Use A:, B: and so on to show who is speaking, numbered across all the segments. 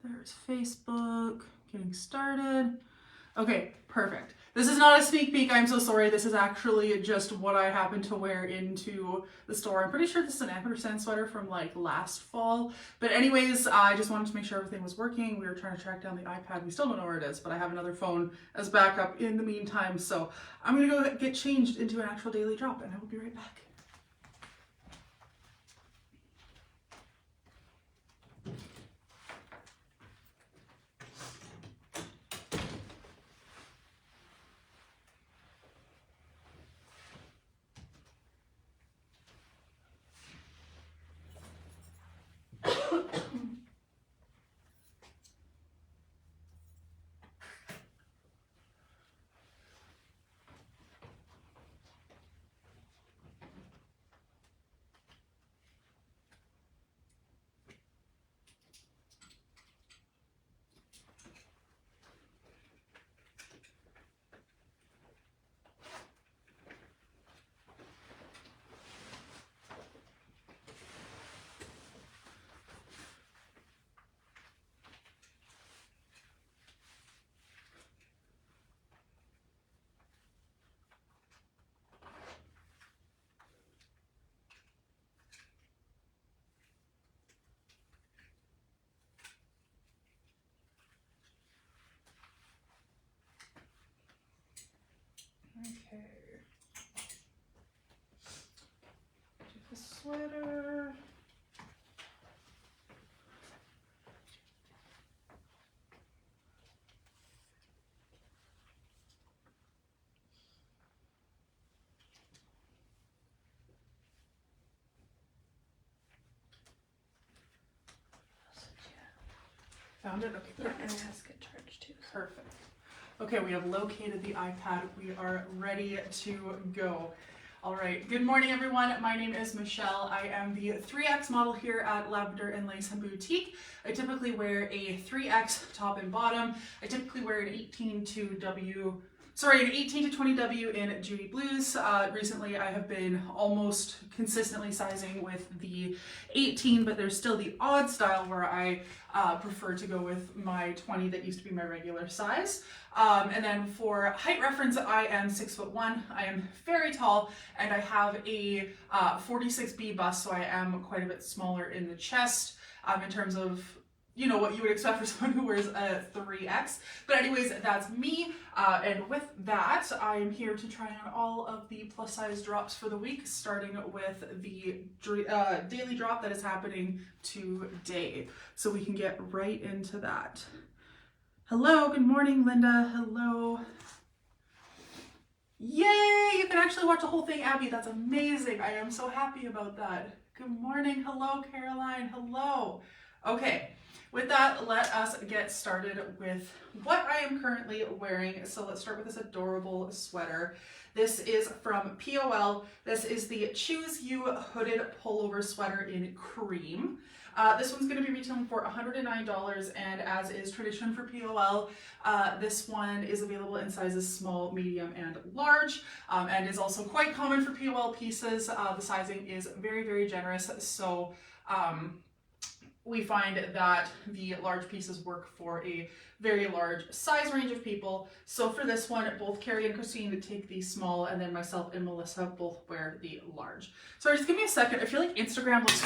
A: There's Facebook, getting started. Okay, perfect. This is not a sneak peek, I'm so sorry. This is actually just what I happen to wear into the store. I'm pretty sure this is an ampersand sweater from like last fall. But anyways, I just wanted to make sure everything was working. We were trying to track down the iPad. We still don't know where it is, but I have another phone as backup in the meantime. So I'm gonna go get changed into an actual daily drop and I will be right back. Okay. Do the sweater. Found it? Okay,
B: Yeah, and it has good charge too.
A: perfect. Okay, we have located the iPad. We are ready to go. All right, good morning everyone. My name is Michelle. I am the 3X model here at Lavender and Lace Boutique. I typically wear a 3X top and bottom. I typically wear an 18 to 20W in Judy Blues. Recently I have been almost consistently sizing with the 18, but there's still the odd style where I prefer to go with my 20 that used to be my regular size. And then for height reference, I am 6'1". I am very tall and I have a 46B bust, so I am quite a bit smaller in the chest in terms of, you know, what you would expect for someone who wears a 3X. But anyways, that's me. And with that, I am here to try on all of the plus size drops for the week, starting with the daily drop that is happening today. So we can get right into that. Hello, good morning, Linda. Hello. Yay, you can actually watch the whole thing, Abby. That's amazing. I am so happy about that. Good morning. Hello, Caroline. Hello. Okay. With that, let us get started with what I am currently wearing. So let's start with this adorable sweater. This is from POL. This is the Choose You hooded pullover sweater in cream. This one's going to be retailing for $109, and as is tradition for POL, this one is available in sizes small, medium, and large, and is also quite common for POL pieces. The sizing is very, very generous, so we find that the large pieces work for a very large size range of people. So for this one, both Carrie and Christine take the small, and then myself and Melissa both wear the large. Sorry, just give me a second. I feel like Instagram looks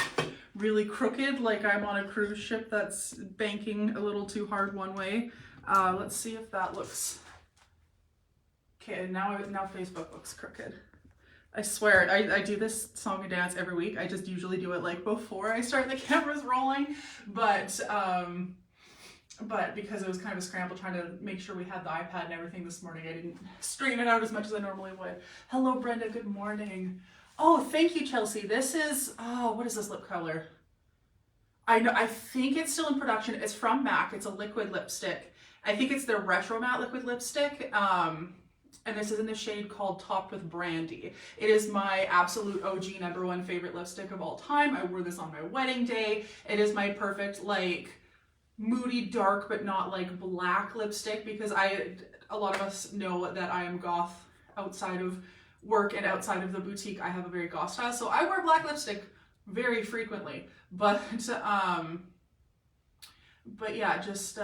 A: really crooked, like I'm on a cruise ship that's banking a little too hard one way. Let's see if that looks... Okay, now Facebook looks crooked. I swear, I do this song and dance every week. I just usually do it like before I start the cameras rolling, but because it was kind of a scramble trying to make sure we had the iPad and everything this morning, I didn't straighten it out as much as I normally would. Hello, Brenda, good morning. Oh, thank you, Chelsea. This is, oh, what is this lip color? I think it's still in production. It's from MAC. It's a liquid lipstick. I think it's their Retro Matte liquid lipstick. And this is in the shade called Topped with Brandy. It is my absolute OG #1 favorite lipstick of all time. I wore this on my wedding day. It is my perfect, like, moody, dark, but not like black lipstick, because a lot of us know that I am goth outside of work and outside of the boutique. I have a very goth style, so I wear black lipstick very frequently. But But yeah, just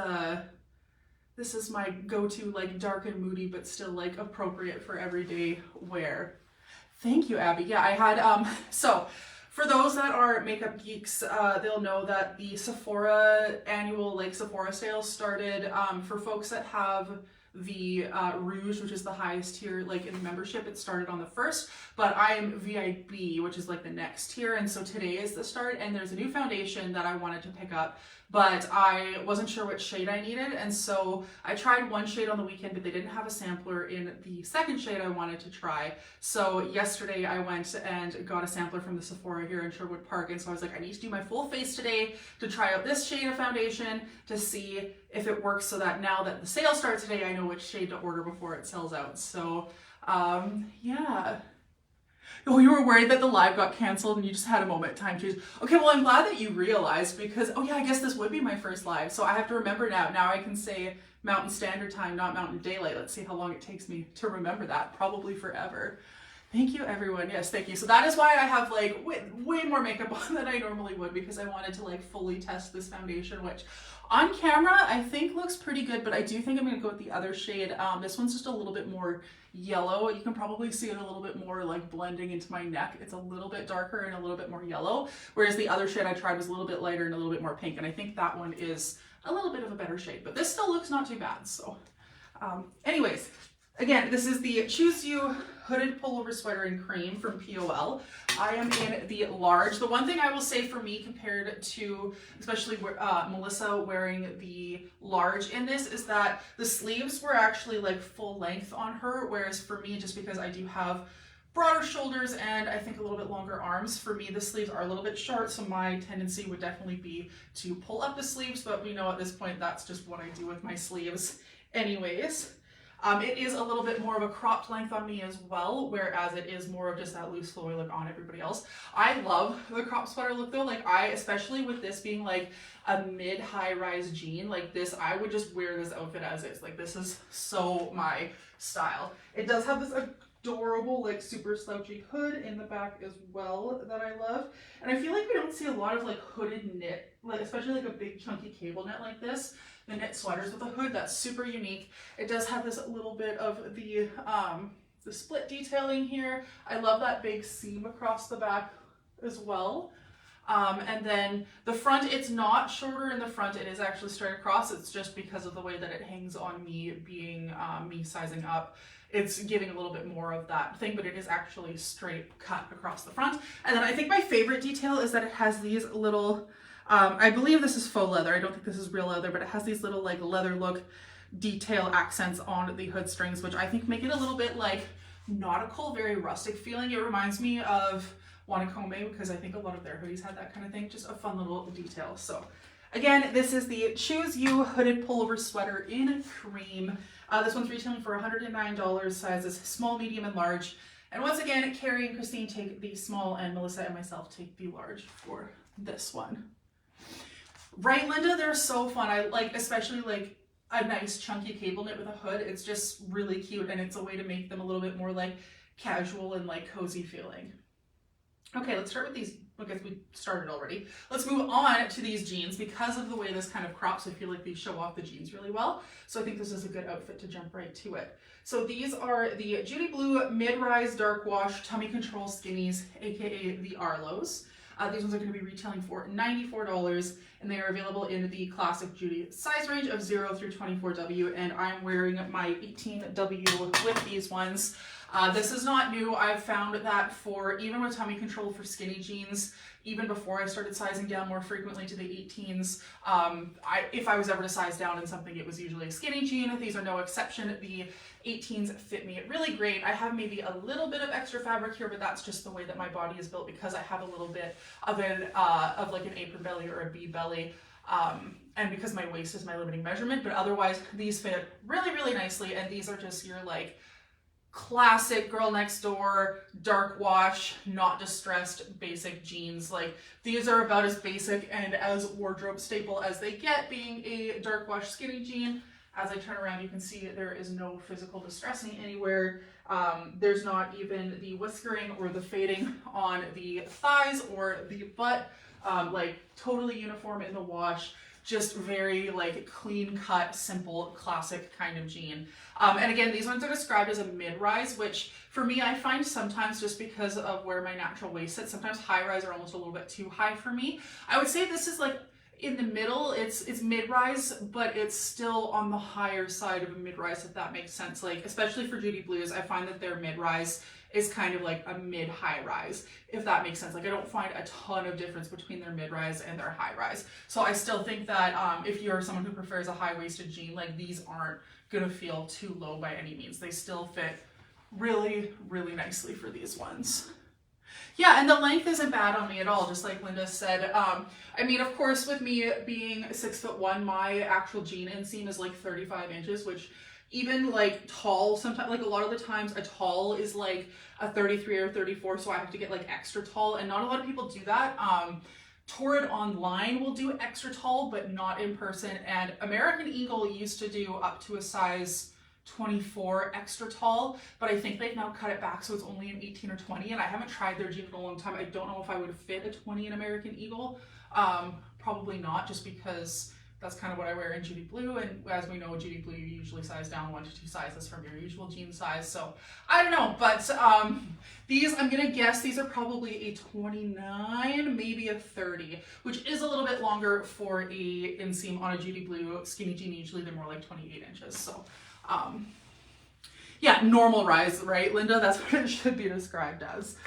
A: this is my go-to, like dark and moody, but still like appropriate for everyday wear. Thank you, Abby. Yeah, I had, so for those that are makeup geeks, they'll know that the Sephora annual like Sephora sale started. For folks that have the Rouge, which is the highest tier like in membership, it started on the 1st, but I am VIB, which is like the next tier, and so today is the start, and there's a new foundation that I wanted to pick up, but I wasn't sure which shade I needed, and so I tried one shade on the weekend, but they didn't have a sampler in the second shade I wanted to try. So yesterday I went and got a sampler from the Sephora here in Sherwood Park, and so I was like, I need to do my full face today to try out this shade of foundation to see if it works, so that now that the sale starts today, I know which shade to order before it sells out. So yeah. Oh, you were worried that the live got canceled and you just had a moment time to. Okay, well, I'm glad that you realized, because, oh yeah, I guess this would be my first live. So I have to remember now. Now I can say Mountain Standard Time, not Mountain Daylight. Let's see how long it takes me to remember that. Probably forever. Thank you, everyone. Yes, thank you. So that is why I have like way more makeup on than I normally would, because I wanted to like fully test this foundation, which on camera I think looks pretty good, but I do think I'm going to go with the other shade. This one's just a little bit more yellow. You can probably see it a little bit more like blending into my neck. It's a little bit darker and a little bit more yellow, whereas the other shade I tried was a little bit lighter and a little bit more pink, and I think that one is a little bit of a better shade, but this still looks not too bad. So anyways, again, this is the Choose You hooded pullover sweater in cream from POL. I am in the large. The one thing I will say for me compared to especially Melissa wearing the large in this is that the sleeves were actually like full length on her, whereas for me, just because I do have broader shoulders and I think a little bit longer arms, for me the sleeves are a little bit short, so my tendency would definitely be to pull up the sleeves, but we know at this point that's just what I do with my sleeves anyways. It is a little bit more of a cropped length on me as well, whereas it is more of just that loose flowy look on everybody else. I love the crop sweater look though. Like especially with this being like a mid-high rise jean, like this, I would just wear this outfit as is. Like this is so my style. It does have this adorable like super slouchy hood in the back as well that I love. And I feel like we don't see a lot of like hooded knit, like especially like a big chunky cable knit like this. The knit sweaters with a hood, that's super unique. It does have this little bit of the split detailing here. I love that big seam across the back as well. And then the front, it's not shorter in the front, it is actually straight across. It's just because of the way that it hangs on me being me sizing up. It's giving a little bit more of that thing, but it is actually straight cut across the front. And then I think my favorite detail is that it has these little, I believe this is faux leather. I don't think this is real leather, but it has these little like leather look detail accents on the hood strings, which I think make it a little bit like nautical, very rustic feeling. It reminds me of Wanakome, because I think a lot of their hoodies had that kind of thing. Just a fun little detail. So again, this is the Choose You hooded pullover sweater in cream. This one's retailing for $109, sizes small, medium, and large. And once again, Carrie and Christine take the small, and Melissa and myself take the large for this one. Right, Linda, they're so fun. I like, especially like a nice chunky cable knit with a hood. It's just really cute, and it's a way to make them a little bit more like casual and like cozy feeling. Okay, let's start with these. I guess we started already. Let's move on to these jeans. Because of the way this kind of crops, I feel like these show off the jeans really well. So I think this is a good outfit to jump right to it. So these are the Judy Blue Mid-Rise Dark Wash Tummy Control Skinnies, aka the Arlos. These ones are going to be retailing for $94, and they are available in the classic Judy size range of 0 through 24W, and I'm wearing my 18W with these ones. This is not new. I've found that for even with tummy control for skinny jeans, even before I started sizing down more frequently to the 18s, if I was ever to size down in something, it was usually a skinny jean. These are no exception. The 18s fit me really great. I have maybe a little bit of extra fabric here, but that's just the way that my body is built, because I have a little bit of like an apron belly or a bead belly. And because my waist is my limiting measurement, but otherwise these fit really, really nicely. And these are just your like classic girl next door, dark wash, not distressed, basic jeans. Like these are about as basic and as wardrobe staple as they get, being a dark wash skinny jean. As I turn around, you can see there is no physical distressing anywhere. There's not even the whiskering or the fading on the thighs or the butt. like totally uniform in the wash, just very like clean cut, simple, classic kind of jean. And again, these ones are described as a mid-rise, which for me, I find sometimes just because of where my natural waist sits, sometimes high-rise are almost a little bit too high for me. I would say this is like in the middle. It's mid-rise, but it's still on the higher side of a mid-rise, if that makes sense. Like, especially for Judy Blues, I find that their mid-rise is kind of like a mid-high rise, if that makes sense. Like, I don't find a ton of difference between their mid-rise and their high-rise. So I still think that if you're someone who prefers a high-waisted jean, like these aren't gonna feel too low by any means. They still fit really, really nicely for these ones. Yeah, and the length isn't bad on me at all, just like Linda said. I mean, of course, with me being 6'1", my actual jean inseam is like 35 inches, which even like tall, sometimes, like a lot of the times a tall is like a 33 or 34, so I have to get like extra tall, and not a lot of people do that. Torrid online will do extra tall, but not in person, and American Eagle used to do up to a size 24 extra tall, but I think they've now cut it back so it's only an 18 or 20, and I haven't tried their jean in a long time. I don't know if I would fit a 20 in American Eagle. Probably not, just because that's kind of what I wear in Judy Blue, and as we know, Judy Blue, you usually size down 1 to 2 sizes from your usual jean size, so I don't know, but these, I'm gonna guess these are probably a 29, maybe a 30, which is a little bit longer for a inseam on a Judy Blue skinny jean. Usually they're more like 28 inches, so yeah, normal rise, right, Linda? That's what it should be described as.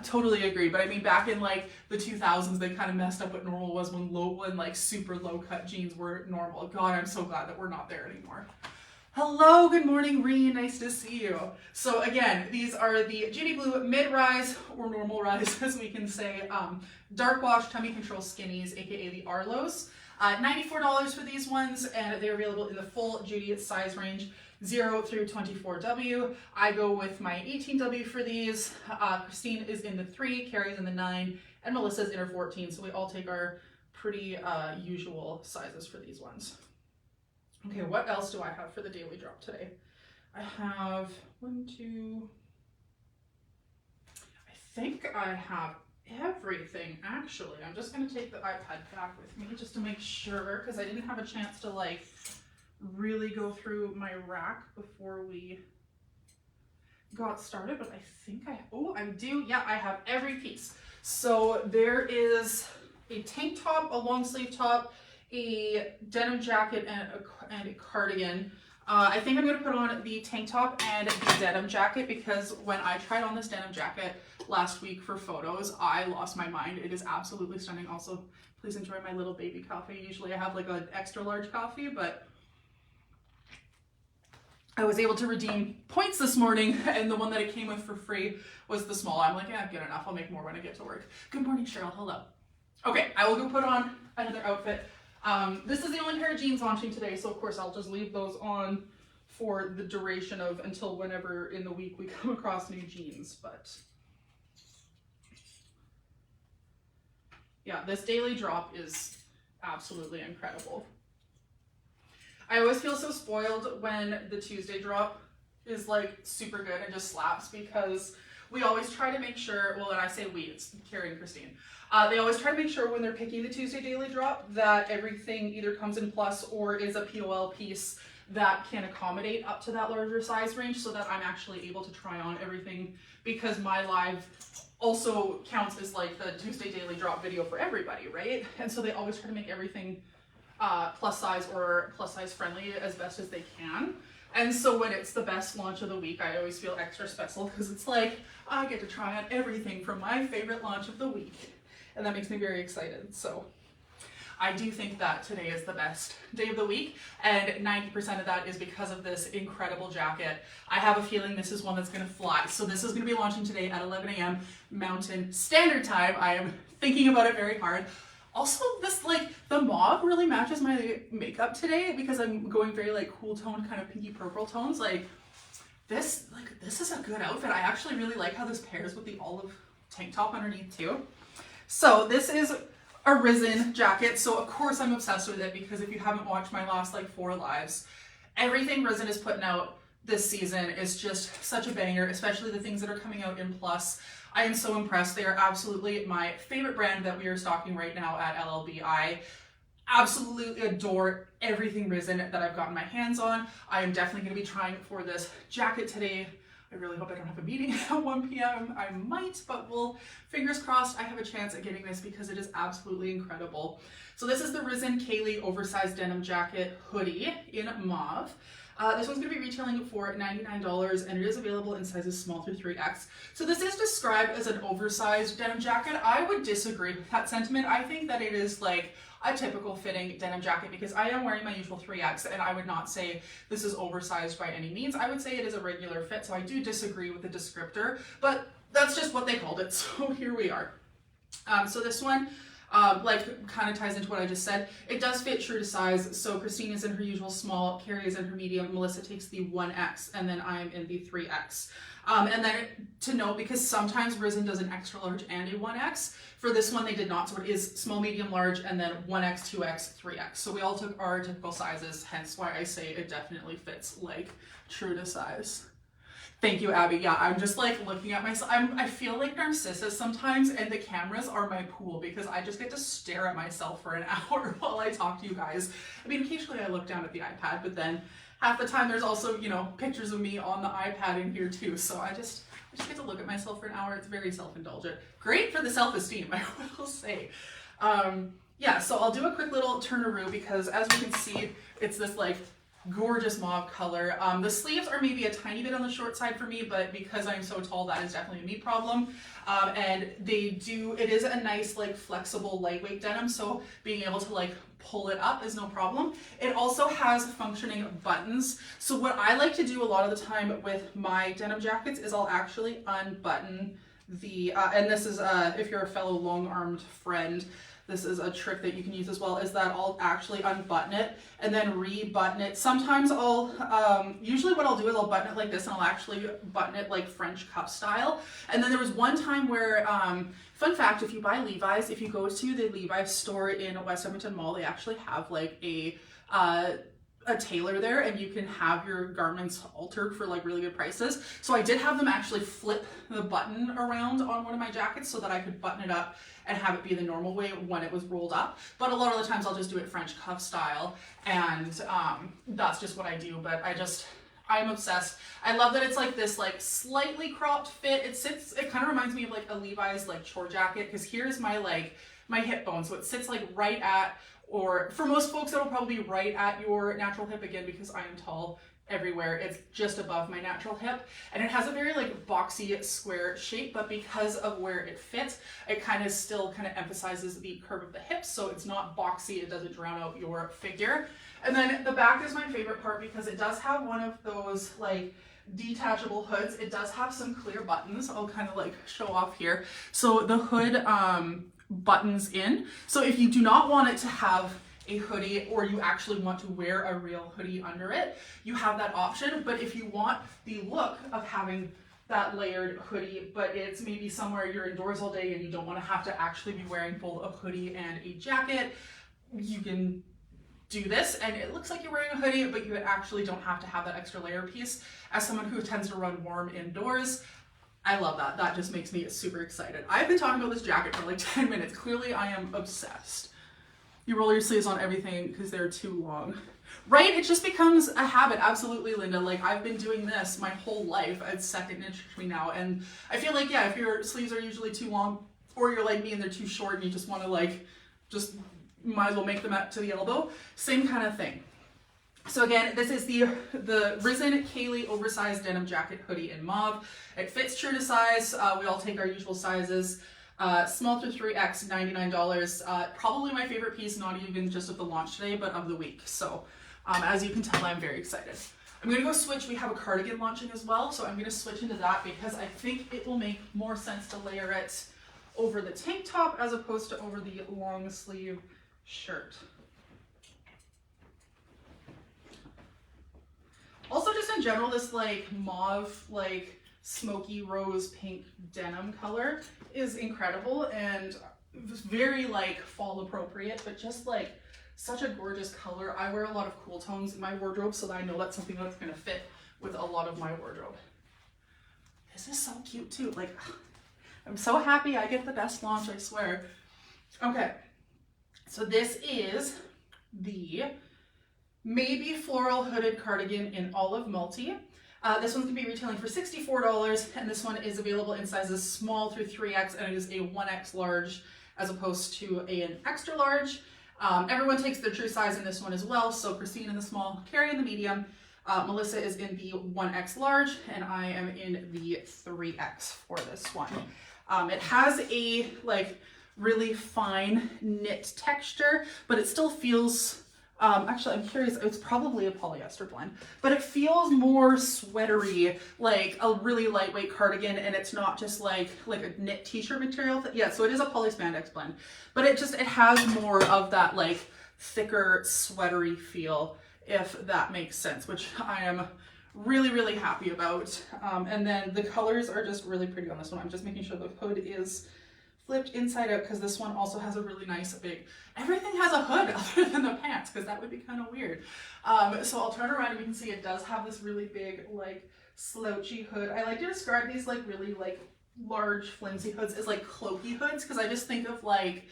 A: Totally agree. But I mean, back in like the 2000s, they kind of messed up what normal was when like super low cut jeans were normal. God, I'm so glad that we're not there anymore. Hello, good morning, Reen. Nice to see you. So again, these are the Judy Blue mid-rise or normal rise, as we can say, dark wash tummy control skinnies, aka the Arlos. $94 for these ones, and they're available in the full Judy size range, 0 through 24W. I go with my 18W for these. Christine is in the 3, Carrie's in the 9, and Melissa's in her 14. So we all take our pretty usual sizes for these ones. Okay, what else do I have for the daily drop today? I have I think I have everything, actually. I'm just going to take the iPad back with me just to make sure, because I didn't have a chance to like really go through my rack before we got started, but I think I do. Yeah, I have every piece. So there is a tank top, a long sleeve top, a denim jacket, and a cardigan. I think I'm going to put on the tank top and the denim jacket, because when I tried on this denim jacket last week for photos, I lost my mind. It is absolutely stunning. Also, please enjoy my little baby coffee. Usually I have like an extra large coffee, but I was able to redeem points this morning, and the one that it came with for free was the small. I'm like, yeah, good enough. I'll make more when I get to work. Good morning, Cheryl. Hello. Okay, I will go put on another outfit. This is the only pair of jeans launching today, so of course I'll just leave those on for the duration of until whenever in the week we come across new jeans. But yeah, this daily drop is absolutely incredible. I always feel so spoiled when the Tuesday drop is like super good and just slaps, because we always try to make sure, well, and I say we, it's Carrie and Christine. They always try to make sure when they're picking the Tuesday daily drop that everything either comes in plus or is a POL piece that can accommodate up to that larger size range, so that I'm actually able to try on everything, because my live also counts as like the Tuesday daily drop video for everybody, right? And so they always try to make everything plus size or plus size friendly as best as they can. And so when it's the best launch of the week, I always feel extra special, because it's like I get to try on everything from my favorite launch of the week. And that makes me very excited. So I do think that today is the best day of the week, and 90% of that is because of this incredible jacket. I have a feeling this is one that's going to fly. So this is going to be launching today at 11 a.m. Mountain Standard Time. I am thinking about it very hard. Also, this, like, the mauve really matches my makeup today, because I'm going very like cool toned, kind of pinky purple tones. Like this is a good outfit. I actually really like how this pairs with the olive tank top underneath too. So this is a Risen jacket. So of course I'm obsessed with it, because if you haven't watched my last like 4 lives, everything Risen is putting out this season is just such a banger, especially the things that are coming out in plus. I am so impressed. They are absolutely my favorite brand that we are stocking right now at LLB. I absolutely adore everything Risen that I've gotten my hands on. I am definitely going to be trying for this jacket today. I really hope I don't have a meeting at 1 p.m. I might, but we'll, fingers crossed, I have a chance at getting this because it is absolutely incredible. So this is the Risen Kaylee oversized denim jacket hoodie in mauve. This one's going to be retailing for $99 and it is available in sizes small through 3X. So this is described as an oversized denim jacket. I would disagree with that sentiment. I think that it is like a typical fitting denim jacket because I am wearing my usual 3X and I would not say this is oversized by any means. I would say it is a regular fit, so I do disagree with the descriptor, but that's just what they called it, so here we are. So this one, like kind of ties into what I just said. It does fit true to size. So Christine is in her usual small, Carrie is in her medium, Melissa takes the 1X, and then I'm in the 3X. And then to note, because sometimes Risen does an extra large and a 1X, for this one they did not. So it is small, medium, large, and then 1X, 2X, 3X. So we all took our typical sizes, hence why I say it definitely fits like true to size. Thank you, Abby. Yeah, I'm just like looking at myself. I feel like Narcissus sometimes, and the cameras are my pool because I just get to stare at myself for an hour while I talk to you guys. I mean, occasionally I look down at the iPad, but then half the time there's also, you know, pictures of me on the iPad in here too. So I just get to look at myself for an hour. It's very self-indulgent. Great for the self-esteem, I will say. Yeah, so I'll do a quick little turn-a-roo because as we can see, it's this like gorgeous mauve color. The sleeves are maybe a tiny bit on the short side for me, but because I'm so tall, that is definitely a me problem. And it is a nice, like, flexible, lightweight denim, so being able to, like, pull it up is no problem. It also has functioning buttons. So what I like to do a lot of the time with my denim jackets is I'll actually unbutton the, and this is, if you're a fellow long-armed friend, this is a trick that you can use as well, is that I'll actually unbutton it and then re-button it. Sometimes usually what I'll do is I'll button it like this and I'll actually button it like French cuff style. And then there was one time where, fun fact, if you buy Levi's, if you go to the Levi's store in West Edmonton Mall, they actually have like a tailor there and you can have your garments altered for like really good prices. So I did have them actually flip the button around on one of my jackets so that I could button it up and have it be the normal way when it was rolled up. But a lot of the times I'll just do it French cuff style, and that's just what I do. But I'm obsessed. I love that it's like this like slightly cropped fit. It kind of reminds me of like a Levi's like chore jacket, because here's my hip bone. So it sits like right at, or for most folks it'll probably be right at your natural hip, again because I am tall everywhere. It's just above my natural hip, and it has a very like boxy square shape, but because of where it fits, it kind of still kind of emphasizes the curve of the hips, so it's not boxy, it doesn't drown out your figure. And then the back is my favorite part because it does have one of those like detachable hoods. It does have some clear buttons. I'll kind of like show off here. So the hood buttons in, so if you do not want it to have a hoodie, or you actually want to wear a real hoodie under it, you have that option. But if you want the look of having that layered hoodie, but it's maybe somewhere you're indoors all day and you don't want to have to actually be wearing both a hoodie and a jacket, you can do this and it looks like you're wearing a hoodie, but you actually don't have to have that extra layer piece. As someone who tends to run warm indoors, I love that. That just makes me super excited. I've been talking about this jacket for like 10 minutes. Clearly I am obsessed. You roll your sleeves on everything because they're too long. Right? It just becomes a habit. Absolutely, Linda. Like, I've been doing this my whole life. It's second nature to me now. And I feel like, yeah, if your sleeves are usually too long, or you're like me and they're too short and you just want to like, just might as well make them up to the elbow, same kind of thing. So again, this is the Risen Kaylee oversized denim jacket hoodie in mauve. It fits true to size. We all take our usual sizes. Small through 3X, $99. Probably my favorite piece, not even just of the launch today, but of the week. So as you can tell, I'm very excited. I'm going to go switch. We have a cardigan launching as well, so I'm going to switch into that because I think it will make more sense to layer it over the tank top as opposed to over the long sleeve shirt. Also, just in general, this like mauve, like smoky rose pink denim color is incredible and very like fall appropriate, but just like such a gorgeous color. I wear a lot of cool tones in my wardrobe, so that I know that's something that's going to fit with a lot of my wardrobe. This is so cute too. Like, I'm so happy I get the best launch, I swear. Okay, so this is the Maybe Floral Hooded Cardigan in Olive Multi. This one's going to be retailing for $64, and this one is available in sizes small through 3X, and it is a 1X large as opposed to an extra large. Everyone takes their true size in this one as well, so Christine in the small, Carrie in the medium, Melissa is in the 1X large, and I am in the 3X for this one. It has a like really fine knit texture, but it still feels, actually I'm curious, it's probably a polyester blend, but it feels more sweatery, like a really lightweight cardigan, and it's not just like a knit t-shirt material. Yeah, so it is a poly spandex blend, but it has more of that like thicker sweatery feel, if that makes sense, which I am really, really happy about. And then the colors are just really pretty on this one. I'm just making sure the hood is flipped inside out, because this one also has a really nice big, everything has a hood other than the pants, because that would be kind of weird. So I'll turn around and you can see it does have this really big like slouchy hood. I like to describe these like really like large flimsy hoods as like cloaky hoods, because I just think of like,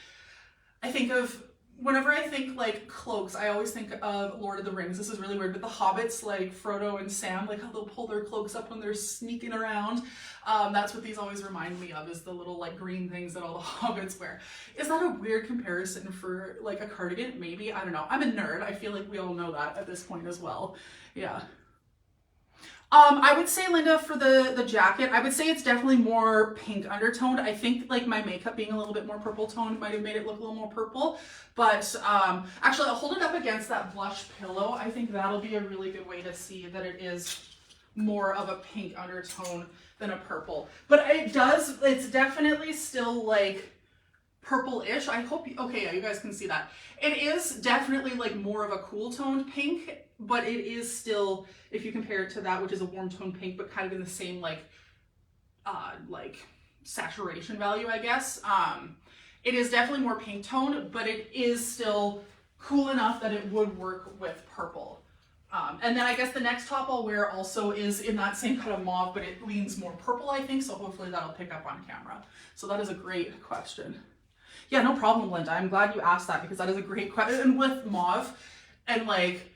A: whenever I think like cloaks, I always think of Lord of the Rings. This is really weird, but the hobbits, like Frodo and Sam, like how they'll pull their cloaks up when they're sneaking around. That's what these always remind me of, is the little like green things that all the hobbits wear. Is that a weird comparison for like a cardigan? Maybe, I don't know. I'm a nerd. I feel like we all know that at this point as well. Yeah. I would say, Linda, for the jacket, I would say it's definitely more pink undertoned. I think like my makeup being a little bit more purple toned might have made it look a little more purple, but actually I'll hold it up against that blush pillow. I think that'll be a really good way to see that it is more of a pink undertone than a purple. But it's definitely still like purple-ish. I hope, okay, yeah, you guys can see that. It is definitely like more of a cool toned pink, but it is still, if you compare it to that, which is a warm toned pink, but kind of in the same like saturation value, I guess. It is definitely more pink toned, but it is still cool enough that it would work with purple. And then I guess the next top I'll wear also is in that same kind of mauve, but it leans more purple, I think, so hopefully that'll pick up on camera. So that is a great question. Yeah, no problem, Linda. I'm glad you asked that, because that is a great question. And with mauve and like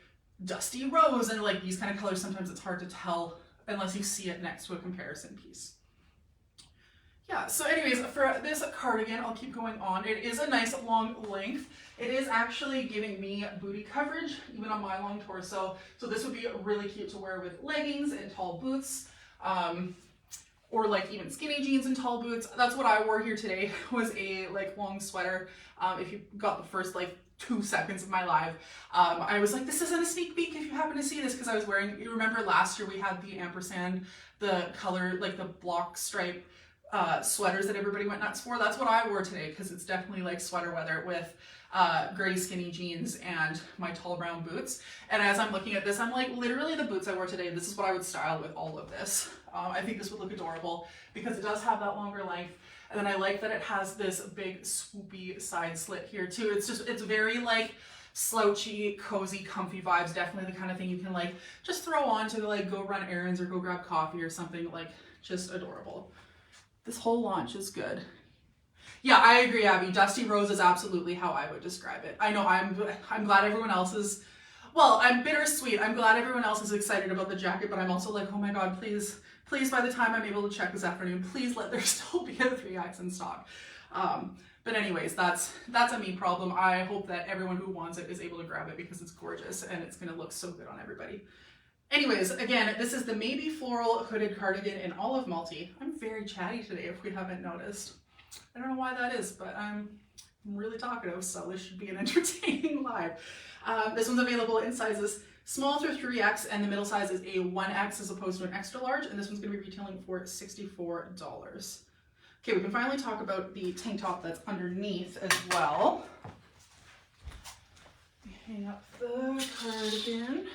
A: dusty rose and like these kind of colors, sometimes it's hard to tell unless you see it next to a comparison piece. Yeah, so anyways, for this cardigan, I'll keep going on. It is a nice long length. It is actually giving me booty coverage, even on my long torso. So this would be really cute to wear with leggings and tall boots, or like even skinny jeans and tall boots. That's what I wore here today, was a like long sweater. If you got the first like 2 seconds of my live, I was like, this isn't a sneak peek if you happen to see this, because I was wearing, you remember last year we had the ampersand, the color, like the block stripe sweaters that everybody went nuts for. That's what I wore today, because it's definitely like sweater weather with gray skinny jeans and my tall brown boots. And as I'm looking at this, I'm like, literally the boots I wore today, this is what I would style with all of this. I think this would look adorable because it does have that longer length. And then I like that it has this big swoopy side slit here too. It's very like slouchy, cozy, comfy vibes. Definitely the kind of thing you can like just throw on to like go run errands or go grab coffee or something. Like, just adorable. This whole launch is good. Yeah, I agree, Abby. Dusty rose is absolutely how I would describe it. I know I'm glad everyone else is, well, I'm bittersweet. I'm glad everyone else is excited about the jacket, but I'm also like, oh my God, please, by the time I'm able to check this afternoon, please let there still be a 3X in stock. But anyways, that's a me problem. I hope that everyone who wants it is able to grab it, because it's gorgeous and it's gonna look so good on everybody. Anyways, again, this is the Maybe Floral Hooded Cardigan in Olive Multi. I'm very chatty today, if we haven't noticed. I don't know why that is, but I'm really talkative, so this should be an entertaining live. This one's available in sizes small through 3X, and the middle size is a 1X as opposed to an extra large, and this one's going to be retailing for $64. Okay, we can finally talk about the tank top that's underneath as well. Hang up the cardigan.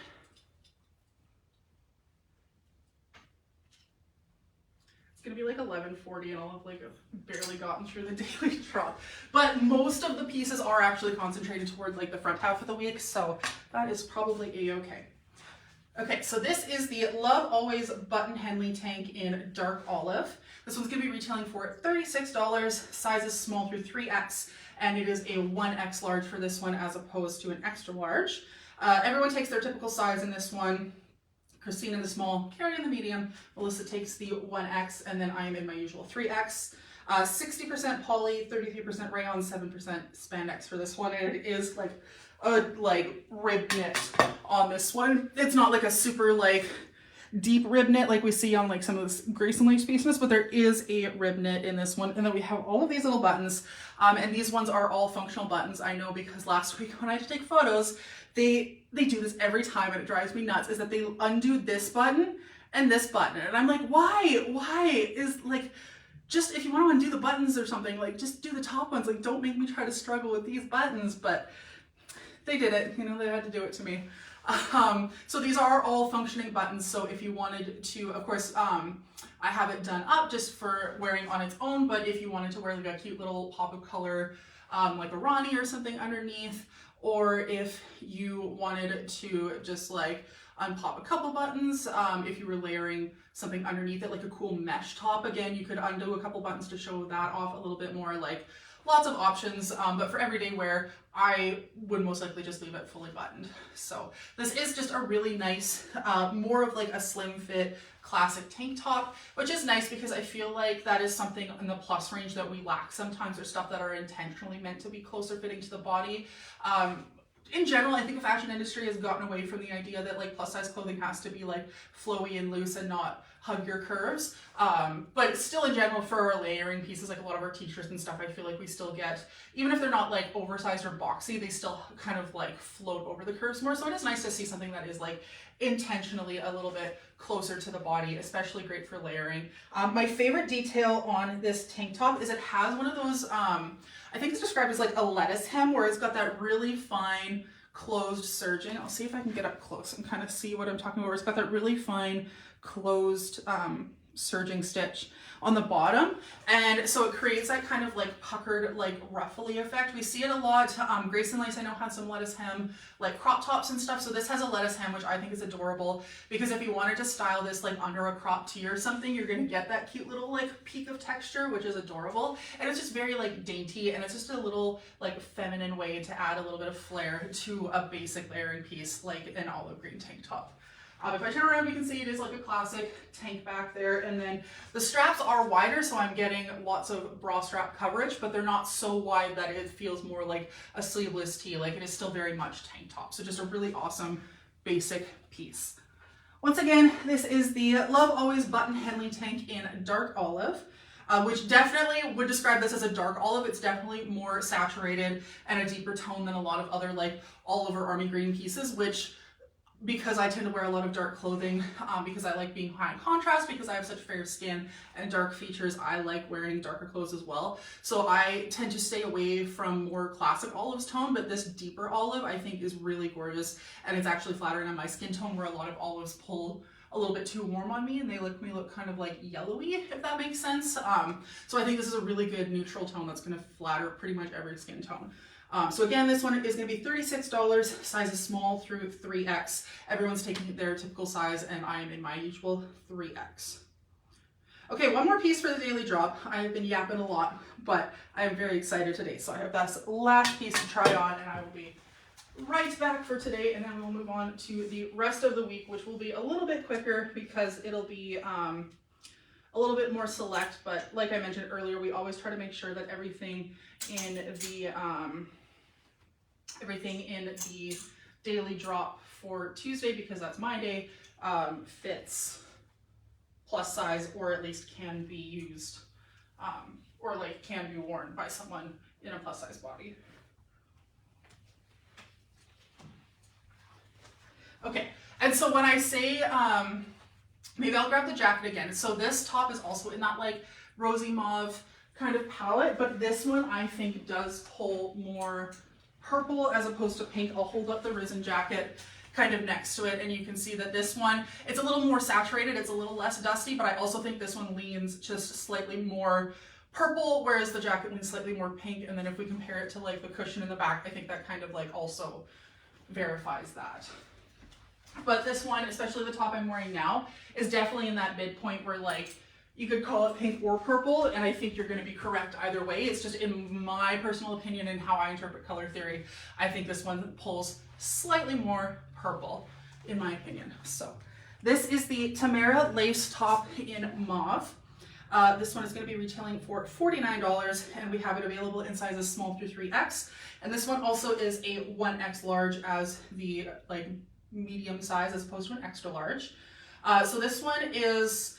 A: It's gonna be like 11:40 and I'll have like barely gotten through the daily drop. But most of the pieces are actually concentrated toward like the front half of the week, so that is probably a-okay. Okay, so this is the Love Always Button Henley tank in dark olive. This one's gonna be retailing for $36, sizes small through 3X, and it is a 1X large for this one as opposed to an extra large. Everyone takes their typical size in this one. Christine in the small, Carrie in the medium, Melissa takes the 1X, and then I am in my usual 3X. 60% poly, 33% rayon, 7% spandex for this one, and it is like a rib knit on this one. It's not like a super deep rib knit like we see on like some of the Grayson Lace pieces, but there is a rib knit in this one. And then we have all of these little buttons, and these ones are all functional buttons. I know because last week when I had to take photos, they do this every time and it drives me nuts, is that they undo this button and this button. And I'm like, why is like, just if you want to undo the buttons or something, like just do the top ones. Like don't make me try to struggle with these buttons, but they did it, you know, they had to do it to me. So these are all functioning buttons. So if you wanted to, of course, I have it done up just for wearing on its own, but if you wanted to wear like a cute little pop of color, like a Ronnie or something underneath, or if you wanted to just like unpop a couple buttons, if you were layering something underneath it, like a cool mesh top, again, you could undo a couple buttons to show that off a little bit more. Like lots of options, but for everyday wear, I would most likely just leave it fully buttoned. So this is just a really nice, more of like a slim fit classic tank top, which is nice because I feel like that is something in the plus range that we lack sometimes, or stuff that are intentionally meant to be closer fitting to the body. In general, I think the fashion industry has gotten away from the idea that like plus size clothing has to be like flowy and loose and not hug your curves. But still in general, for our layering pieces, like a lot of our t-shirts and stuff, I feel like we still get, even if they're not like oversized or boxy, they still kind of like float over the curves more. So it is nice to see something that is like intentionally a little bit closer to the body, especially great for layering. My favorite detail on this tank top is it has one of those, I think it's described as like a lettuce hem, where it's got that really fine closed serging. I'll see if I can get up close and kind of see what I'm talking about. It's got that really fine closed serging stitch on the bottom, and so it creates that kind of like puckered, like ruffly effect. We see it a lot. Grayson Lace I know had some lettuce hem like crop tops and stuff, so this has a lettuce hem, which I think is adorable, because if you wanted to style this like under a crop tee or something, you're gonna get that cute little like peak of texture, which is adorable, and it's just very like dainty, and it's just a little like feminine way to add a little bit of flair to a basic layering piece like an olive green tank top. If I turn around, you can see it is like a classic tank back there, and then the straps are wider, so I'm getting lots of bra strap coverage, but they're not so wide that it feels more like a sleeveless tee. Like it is still very much tank top. So just a really awesome basic piece. Once again, this is the Love Always Button Henley tank in dark olive. Which definitely would describe this as a dark olive. It's definitely more saturated and a deeper tone than a lot of other like Oliver Army Green pieces, which, because I tend to wear a lot of dark clothing, because I like being high in contrast, because I have such fair skin and dark features, I like wearing darker clothes as well. So I tend to stay away from more classic olives tone, but this deeper olive I think is really gorgeous, and it's actually flattering on my skin tone, where a lot of olives pull a little bit too warm on me and they make me look kind of like yellowy, if that makes sense. So I think this is a really good neutral tone that's going to flatter pretty much every skin tone. So again, this one is going to be $36, sizes small through 3X. Everyone's taking their typical size, and I am in my usual 3X. Okay, one more piece for the daily drop. I have been yapping a lot, but I am very excited today. So I have this last piece to try on, and I will be right back for today, and then we'll move on to the rest of the week, which will be a little bit quicker because it'll be a little bit more select. But like I mentioned earlier, we always try to make sure that everything in the daily drop for Tuesday, because that's my day, fits plus size, or at least can be used, or like can be worn by someone in a plus size body. Okay, and so when I say, maybe I'll grab the jacket again. So this top is also in that like rosy mauve kind of palette, but this one I think does pull more purple as opposed to pink. I'll hold up the Risen jacket kind of next to it, and you can see that this one, it's a little more saturated, it's a little less dusty, but I also think this one leans just slightly more purple, whereas the jacket leans slightly more pink. And then if we compare it to like the cushion in the back, I think that kind of like also verifies that. But this one, especially the top I'm wearing now, is definitely in that midpoint where like you could call it pink or purple, and I think you're going to be correct either way. It's just in my personal opinion and how I interpret color theory, I think this one pulls slightly more purple in my opinion. So this is the Tamara lace top in mauve. This one is going to be retailing for $49, and we have it available in sizes small through 3X. And this one also is a 1X large as the like medium size as opposed to an extra large. So this one is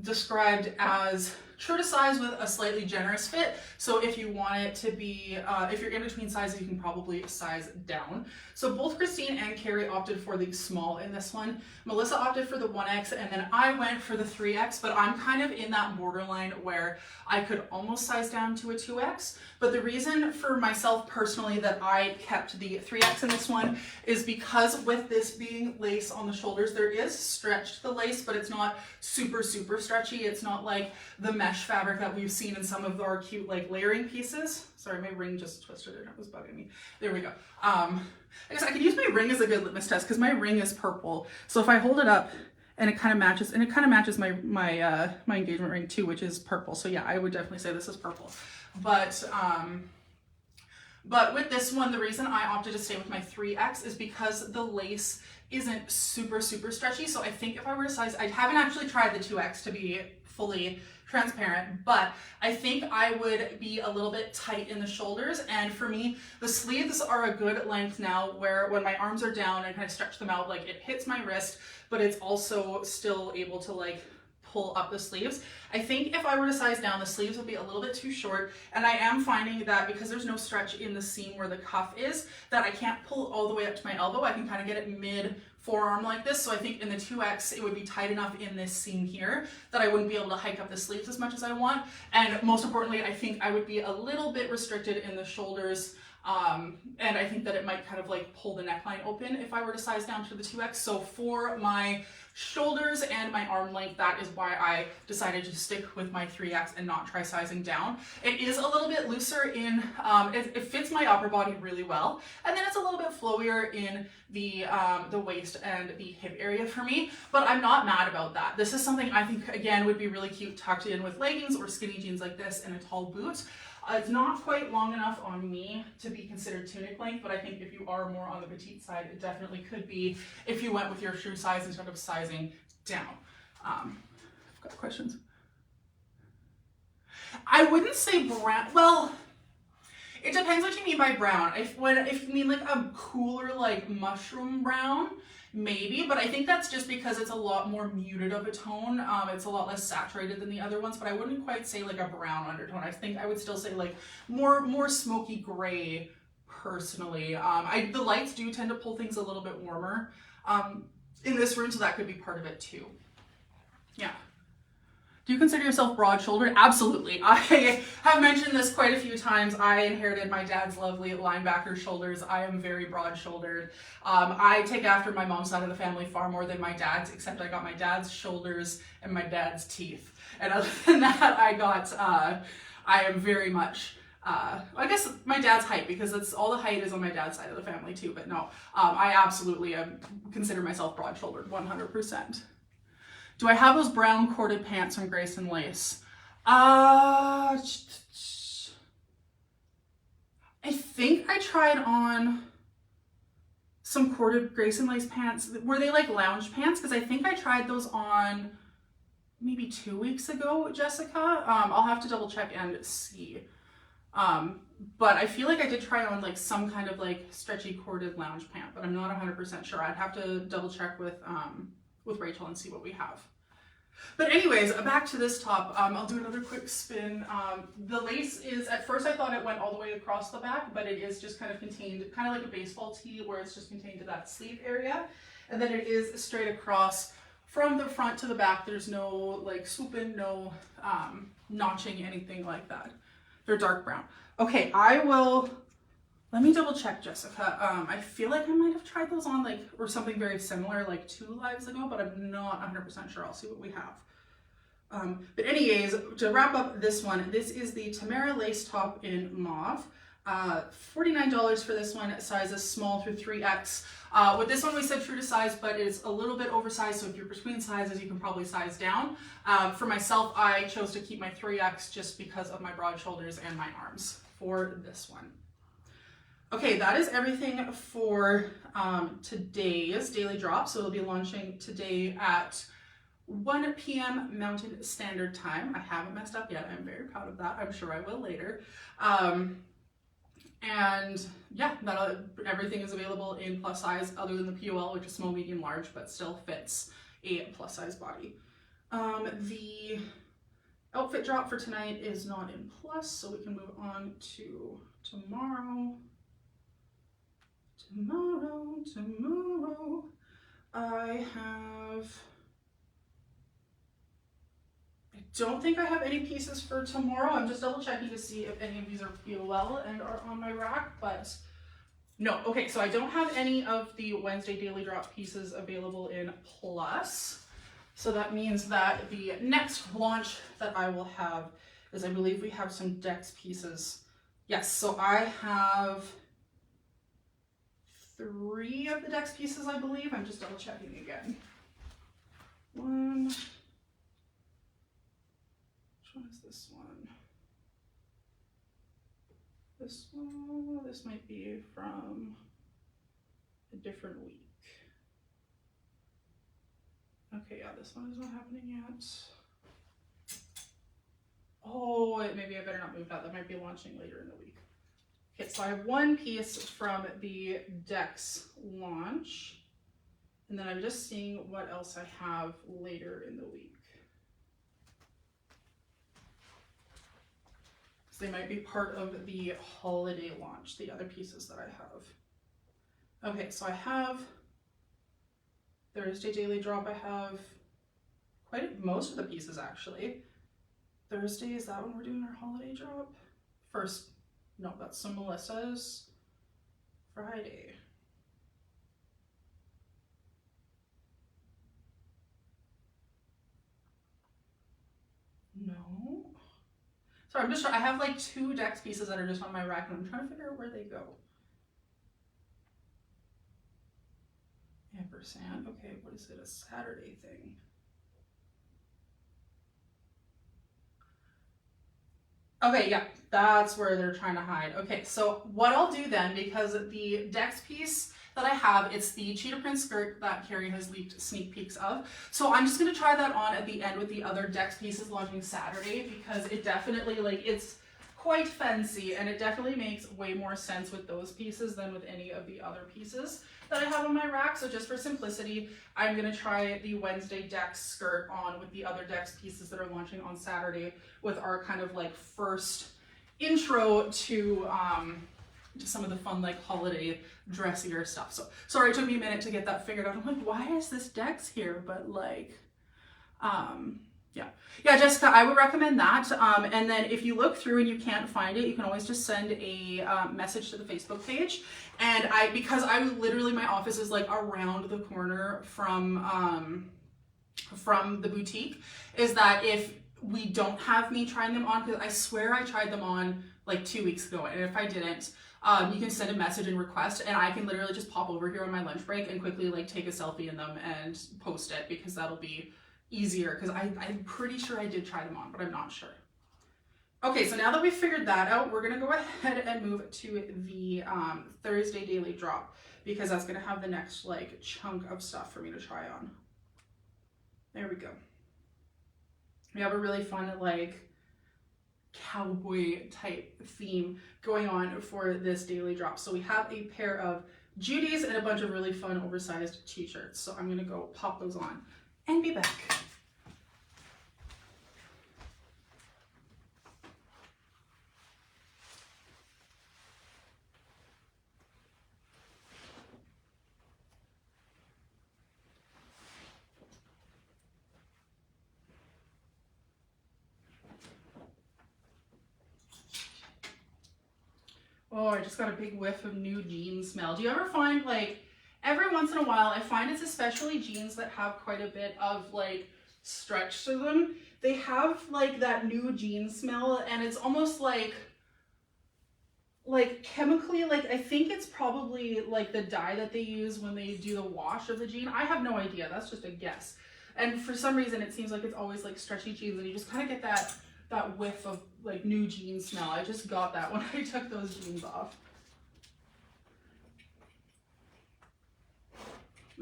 A: described as true to size with a slightly generous fit. So if you want it to be, if you're in between sizes, you can probably size down. So both Christine and Carrie opted for the small in this one. Melissa opted for the 1X, and then I went for the 3X, but I'm kind of in that borderline where I could almost size down to a 2X. But the reason for myself personally that I kept the 3X in this one is because with this being lace on the shoulders, there is stretch to the lace, but it's not super, super stretchy. It's not like the mesh fabric that we've seen in some of our cute like layering pieces. Sorry, my ring just twisted and it was bugging me. There we go. I guess I could use my ring as a good litmus test because my ring is purple. So if I hold it up and it kind of matches, my my engagement ring too, which is purple. So yeah, I would definitely say this is purple. But with this one, the reason I opted to stay with my 3X is because the lace isn't super, super stretchy. So I think if I were to size, I haven't actually tried the 2X to be fully transparent, but I think I would be a little bit tight in the shoulders. And for me, the sleeves are a good length now where when my arms are down and kind of stretch them out, like it hits my wrist, but it's also still able to like pull up the sleeves. I think if I were to size down, the sleeves would be a little bit too short, and I am finding that because there's no stretch in the seam where the cuff is, that I can't pull all the way up to my elbow. I can kind of get it mid forearm like this. So I think in the 2X, it would be tight enough in this seam here that I wouldn't be able to hike up the sleeves as much as I want. And most importantly, I think I would be a little bit restricted in the shoulders. And I think that it might kind of like pull the neckline open if I were to size down to the 2X. So for my shoulders and my arm length, that is why I decided to stick with my 3X and not try sizing down. It is a little bit looser in, it fits my upper body really well. And then it's a little bit flowier in the waist and the hip area for me, but I'm not mad about that. This is something I think, again, would be really cute tucked in with leggings or skinny jeans like this and a tall boot. It's not quite long enough on me to be considered tunic length, but I think if you are more on the petite side, it definitely could be if you went with your shoe size instead of sizing down. I've got questions. I wouldn't say brown. Well, it depends what you mean by brown. If you mean like a cooler, like mushroom brown, maybe, but I think that's just because it's a lot more muted of a tone. It's a lot less saturated than the other ones, but I wouldn't quite say like a brown undertone. I think I would still say like more smoky gray personally. The lights do tend to pull things a little bit warmer in this room, so that could be part of it too. Yeah. Do you consider yourself broad-shouldered? Absolutely. I have mentioned this quite a few times. I inherited my dad's lovely linebacker shoulders. I am very broad-shouldered. I take after my mom's side of the family far more than my dad's, except I got my dad's shoulders and my dad's teeth. And other than that, I am very much, I guess my dad's height, because it's all the height is on my dad's side of the family too, but no, I absolutely consider myself broad-shouldered, 100%. Do I have those brown corded pants from Grayson Lace? I think I tried on some corded Grayson Lace pants. Were they like lounge pants? Because I think I tried those on maybe 2 weeks ago, Jessica. I'll have to double check and see. But I feel like I did try on like some kind of like stretchy corded lounge pant, but I'm not 100% sure. I'd have to double check with Rachel and see what we have. But anyways, back to this top. I'll do another quick spin. The lace is, at first I thought it went all the way across the back, but it is just kind of contained, kind of like a baseball tee where it's just contained to that sleeve area. And then it is straight across from the front to the back. There's no like swooping, no notching, anything like that. They're dark brown. Okay, let me double check, Jessica. I feel like I might have tried those on like, or something very similar like 2 lives ago, but I'm not 100% sure. I'll see what we have. But anyways, to wrap up this one, this is the Tamara lace top in mauve. $49 for this one, sizes small through 3X. With this one we said true to size, but it's a little bit oversized, so if you're between sizes you can probably size down. For myself, I chose to keep my 3X just because of my broad shoulders and my arms for this one. Okay, that is everything for today's daily drop. So it'll be launching today at 1 p.m. Mountain Standard Time. I haven't messed up yet. I'm very proud of that. I'm sure I will later. And yeah, everything is available in plus size other than the POL, which is small, medium, large, but still fits a plus size body. The outfit drop for tonight is not in plus, so we can move on to tomorrow. Tomorrow, I don't think I have any pieces for tomorrow. I'm just double checking to see if any of these are POL and are on my rack, but no. Okay, so I don't have any of the Wednesday daily drop pieces available in plus. So that means that the next launch that I will have is, I believe we have some Dex pieces. Yes, so I have 3 of the Dex pieces, I believe. I'm just double checking again. One. Which one is this one? This one. This might be from a different week. Okay, yeah, this one is not happening yet. Oh, maybe I better not move that. That might be launching later in the week. Okay, so I have one piece from the Dex launch, and then I'm just seeing what else I have later in the week. So they might be part of the holiday launch, the other pieces that I have. Okay, so I have Thursday daily drop. I have most of the pieces actually. Thursday, is that when we're doing our holiday drop? First, no, that's some Melissa's. Friday. No. Sorry, I have like 2 Dex pieces that are just on my rack and I'm trying to figure out where they go. Ampersand. Okay, what is it? A Saturday thing. Okay, yeah, that's where they're trying to hide. Okay, so what I'll do then, because the Dex piece that I have, it's the cheetah print skirt that Carrie has leaked sneak peeks of. So I'm just gonna try that on at the end with the other Dex pieces launching Saturday, because it definitely, like, it's quite fancy and it definitely makes way more sense with those pieces than with any of the other pieces that I have on my rack. So just for simplicity, I'm gonna try the Wednesday Dex skirt on with the other Dex pieces that are launching on Saturday, with our kind of like first intro to some of the fun like holiday dressier stuff. So sorry it took me a minute to get that figured out. I'm like, why is this Dex here? But like, yeah, Jessica, I would recommend that. And then if you look through and you can't find it, you can always just send a message to the Facebook page. And because literally, my office is like around the corner from the boutique, is that if we don't have me trying them on, because I swear I tried them on like 2 weeks ago, and if I didn't, you can send a message and request, and I can literally just pop over here on my lunch break and quickly like take a selfie in them and post it, because that'll be easier, because I'm pretty sure I did try them on, but I'm not sure. Okay, so now that we've figured that out, we're gonna go ahead and move to the Thursday daily drop, because that's gonna have the next like chunk of stuff for me to try on. There we go. We have a really fun like cowboy type theme going on for this daily drop. So we have a pair of Judy's and a bunch of really fun oversized t-shirts. So I'm gonna go pop those on and be back. Oh, I just got a big whiff of new jean smell. Do you ever find, like, every once in a while, I find it's especially jeans that have quite a bit of like stretch to them. They have like that new jean smell, and it's almost like, like chemically, like I think it's probably like the dye that they use when they do the wash of the jean. I have no idea, that's just a guess. And for some reason it seems like it's always like stretchy jeans and you just kind of get that whiff of like new jean smell. I just got that when I took those jeans off.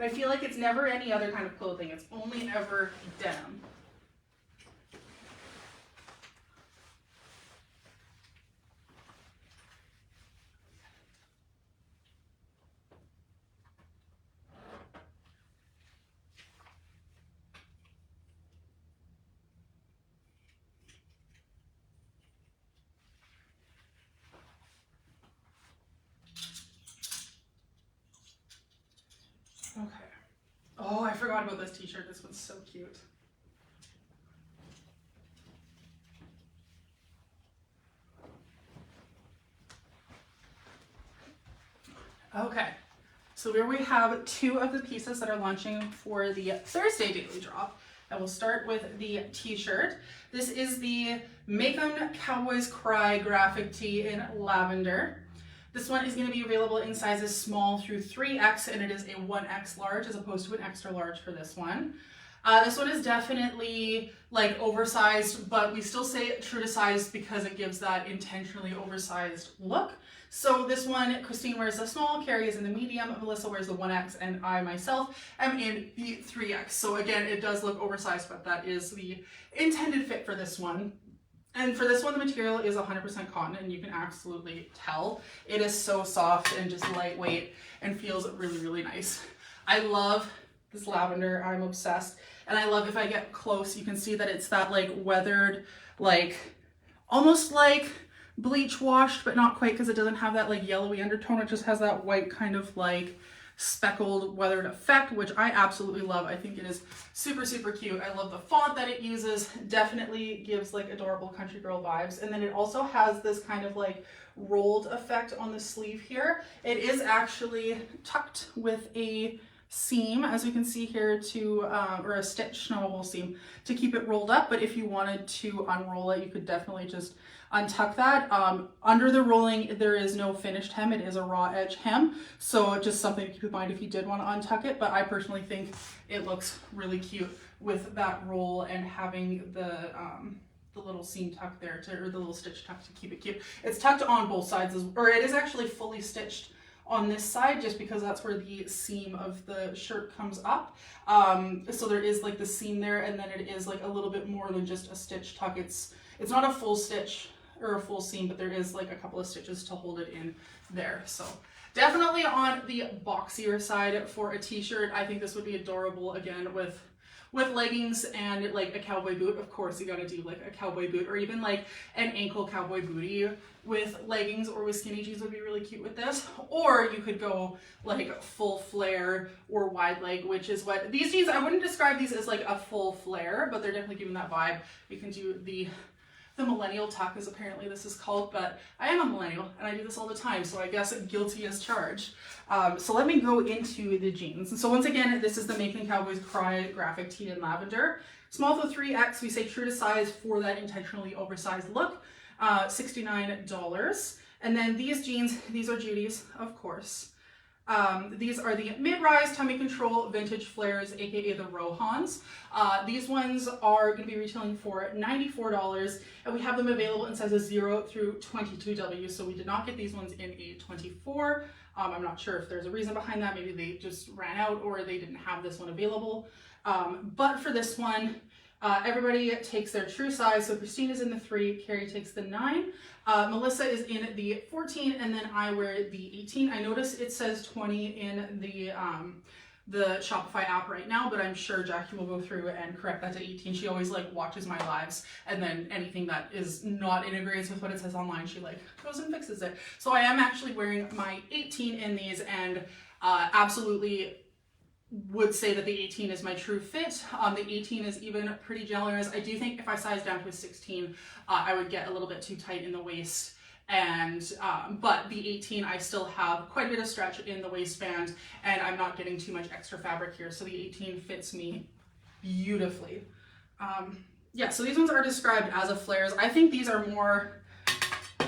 A: I feel like it's never any other kind of clothing. It's only ever denim. Okay. Oh, I forgot about this t-shirt. This one's so cute. Okay, so here we have two of the pieces that are launching for the Thursday daily drop. And we'll start with the t-shirt. This is the Make 'Em Cowboys Cry graphic tee in lavender. This one is going to be available in sizes small through 3X, and it is a 1X large as opposed to an extra large for this one. This one is definitely like oversized, but we still say true to size because it gives that intentionally oversized look. So this one, Christine wears the small, Carrie is in the medium, Melissa wears the 1X, and I myself am in the 3X. So again, it does look oversized, but that is the intended fit for this one. And for this one, the material is 100% cotton, and you can absolutely tell. It is so soft and just lightweight and feels really, really nice. I love this lavender. I'm obsessed. And I love if I get close, you can see that it's that like weathered, like almost like bleach washed, but not quite because it doesn't have that like yellowy undertone. It just has that white kind of like speckled weathered effect, which I absolutely love. I think it is super, super cute. I love the font that it uses. Definitely gives like adorable country girl vibes. And then it also has this kind of like rolled effect on the sleeve here. It is actually tucked with a seam, as we can see here, to or a stitch, not a whole seam, to keep it rolled up. But if you wanted to unroll it, you could definitely just untuck that. Under the rolling, there is no finished hem. It is a raw edge hem, so just something to keep in mind if you did want to untuck it. But I personally think it looks really cute with that roll and having the little seam tuck there, or the little stitch tuck to keep it cute. It's tucked on both sides, or it is actually fully stitched on this side, just because that's where the seam of the shirt comes up. So there is like the seam there, and then it is like a little bit more than just a stitch tuck. It's not a full stitch or a full seam, but there is like a couple of stitches to hold it in there. So definitely on the boxier side for a t-shirt. I think this would be adorable again with leggings and like a cowboy boot. Of course, you gotta do like a cowboy boot, or even like an ankle cowboy bootie with leggings or with skinny jeans would be really cute with this. Or you could go like full flare or wide leg, which is what these jeans, I wouldn't describe these as like a full flare, but they're definitely giving that vibe. You can do the millennial tuck, as apparently this is called, but I am a millennial and I do this all the time, so I guess guilty as charged. So let me go into the jeans. And so once again, this is the Make 'Em Cowboys Cry graphic tee in lavender. Small to 3X, we say true to size for that intentionally oversized look, $69. And then these jeans, these are Judy's, of course. These are the mid-rise tummy control vintage flares, aka the Rohans. These ones are going to be retailing for $94, and we have them available in sizes 0 through 22W. So we did not get these ones in a 24. I'm not sure if there's a reason behind that. Maybe they just ran out or they didn't have this one available. But for this one, everybody takes their true size. So Christine is in the 3, Carrie takes the 9, Melissa is in the 14, and then I wear the 18. I notice it says 20 in the Shopify app right now, but I'm sure Jackie will go through and correct that to 18. She always like watches my lives, and then anything that is not integrates with what it says online, she like goes and fixes it. So I am actually wearing my 18 in these, and absolutely would say that the 18 is my true fit. The 18 is even pretty generous. I do think if I size down to a 16, I would get a little bit too tight in the waist. And but the 18, I still have quite a bit of stretch in the waistband, and I'm not getting too much extra fabric here. So the 18 fits me beautifully. Yeah, so these ones are described as a flares. I think these are more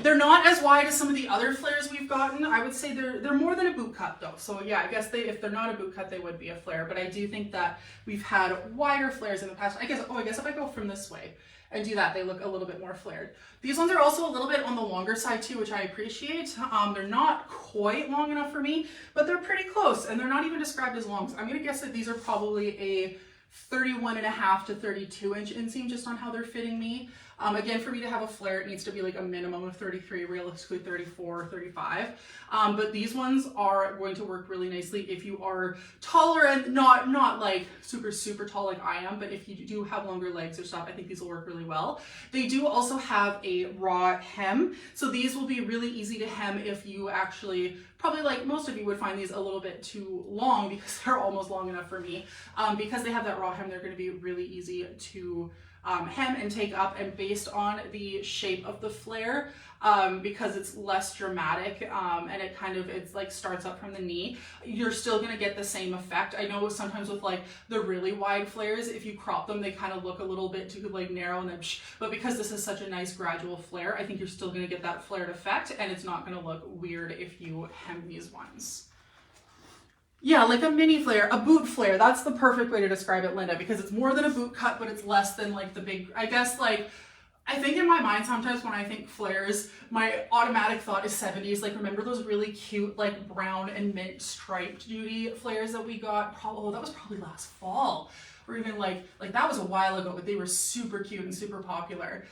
A: They're not as wide as some of the other flares we've gotten. I would say they're more than a boot cut though. So yeah, I guess if they're not a boot cut, they would be a flare. But I do think that we've had wider flares in the past. I guess if I go from this way and do that, they look a little bit more flared. These ones are also a little bit on the longer side too, which I appreciate. They're not quite long enough for me, but they're pretty close, and they're not even described as long. So I'm gonna guess that these are probably a 31.5 to 32 inch inseam just on how they're fitting me. Again, for me to have a flare, it needs to be like a minimum of 33, realistically 34, 35. But these ones are going to work really nicely if you are taller and not like super, super tall like I am, but if you do have longer legs or stuff, I think these will work really well. They do also have a raw hem. So these will be really easy to hem if you actually, probably like most of you would find these a little bit too long because they're almost long enough for me. Because they have that raw hem, they're going to be really easy to hem and take up, and based on the shape of the flare, because it's less dramatic and it's like starts up from the knee, you're still going to get the same effect. I know sometimes with like the really wide flares, if you crop them, they kind of look a little bit too like narrow and then but because this is such a nice gradual flare, I think you're still going to get that flared effect, and it's not going to look weird if you hem these ones. Yeah, like a mini flare, a boot flare. That's the perfect way to describe it, Linda, because it's more than a boot cut, but it's less than like the big, I guess like, I think in my mind sometimes when I think flares, my automatic thought is 70s. Like, remember those really cute like brown and mint striped duty flares that we got? Oh, that was probably last fall. Or even like that was a while ago, but they were super cute and super popular.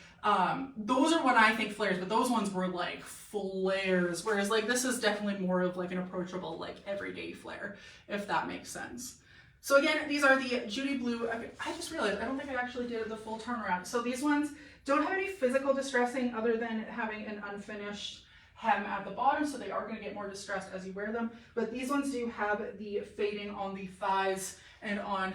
A: Those are when I think flares, but those ones were like flares, whereas like this is definitely more of like an approachable like everyday flare, if that makes sense. So again, these are the Judy Blue. I just realized I don't think I actually did the full turnaround. So these ones don't have any physical distressing other than having an unfinished hem at the bottom, so they are going to get more distressed as you wear them, but these ones do have the fading on the thighs and on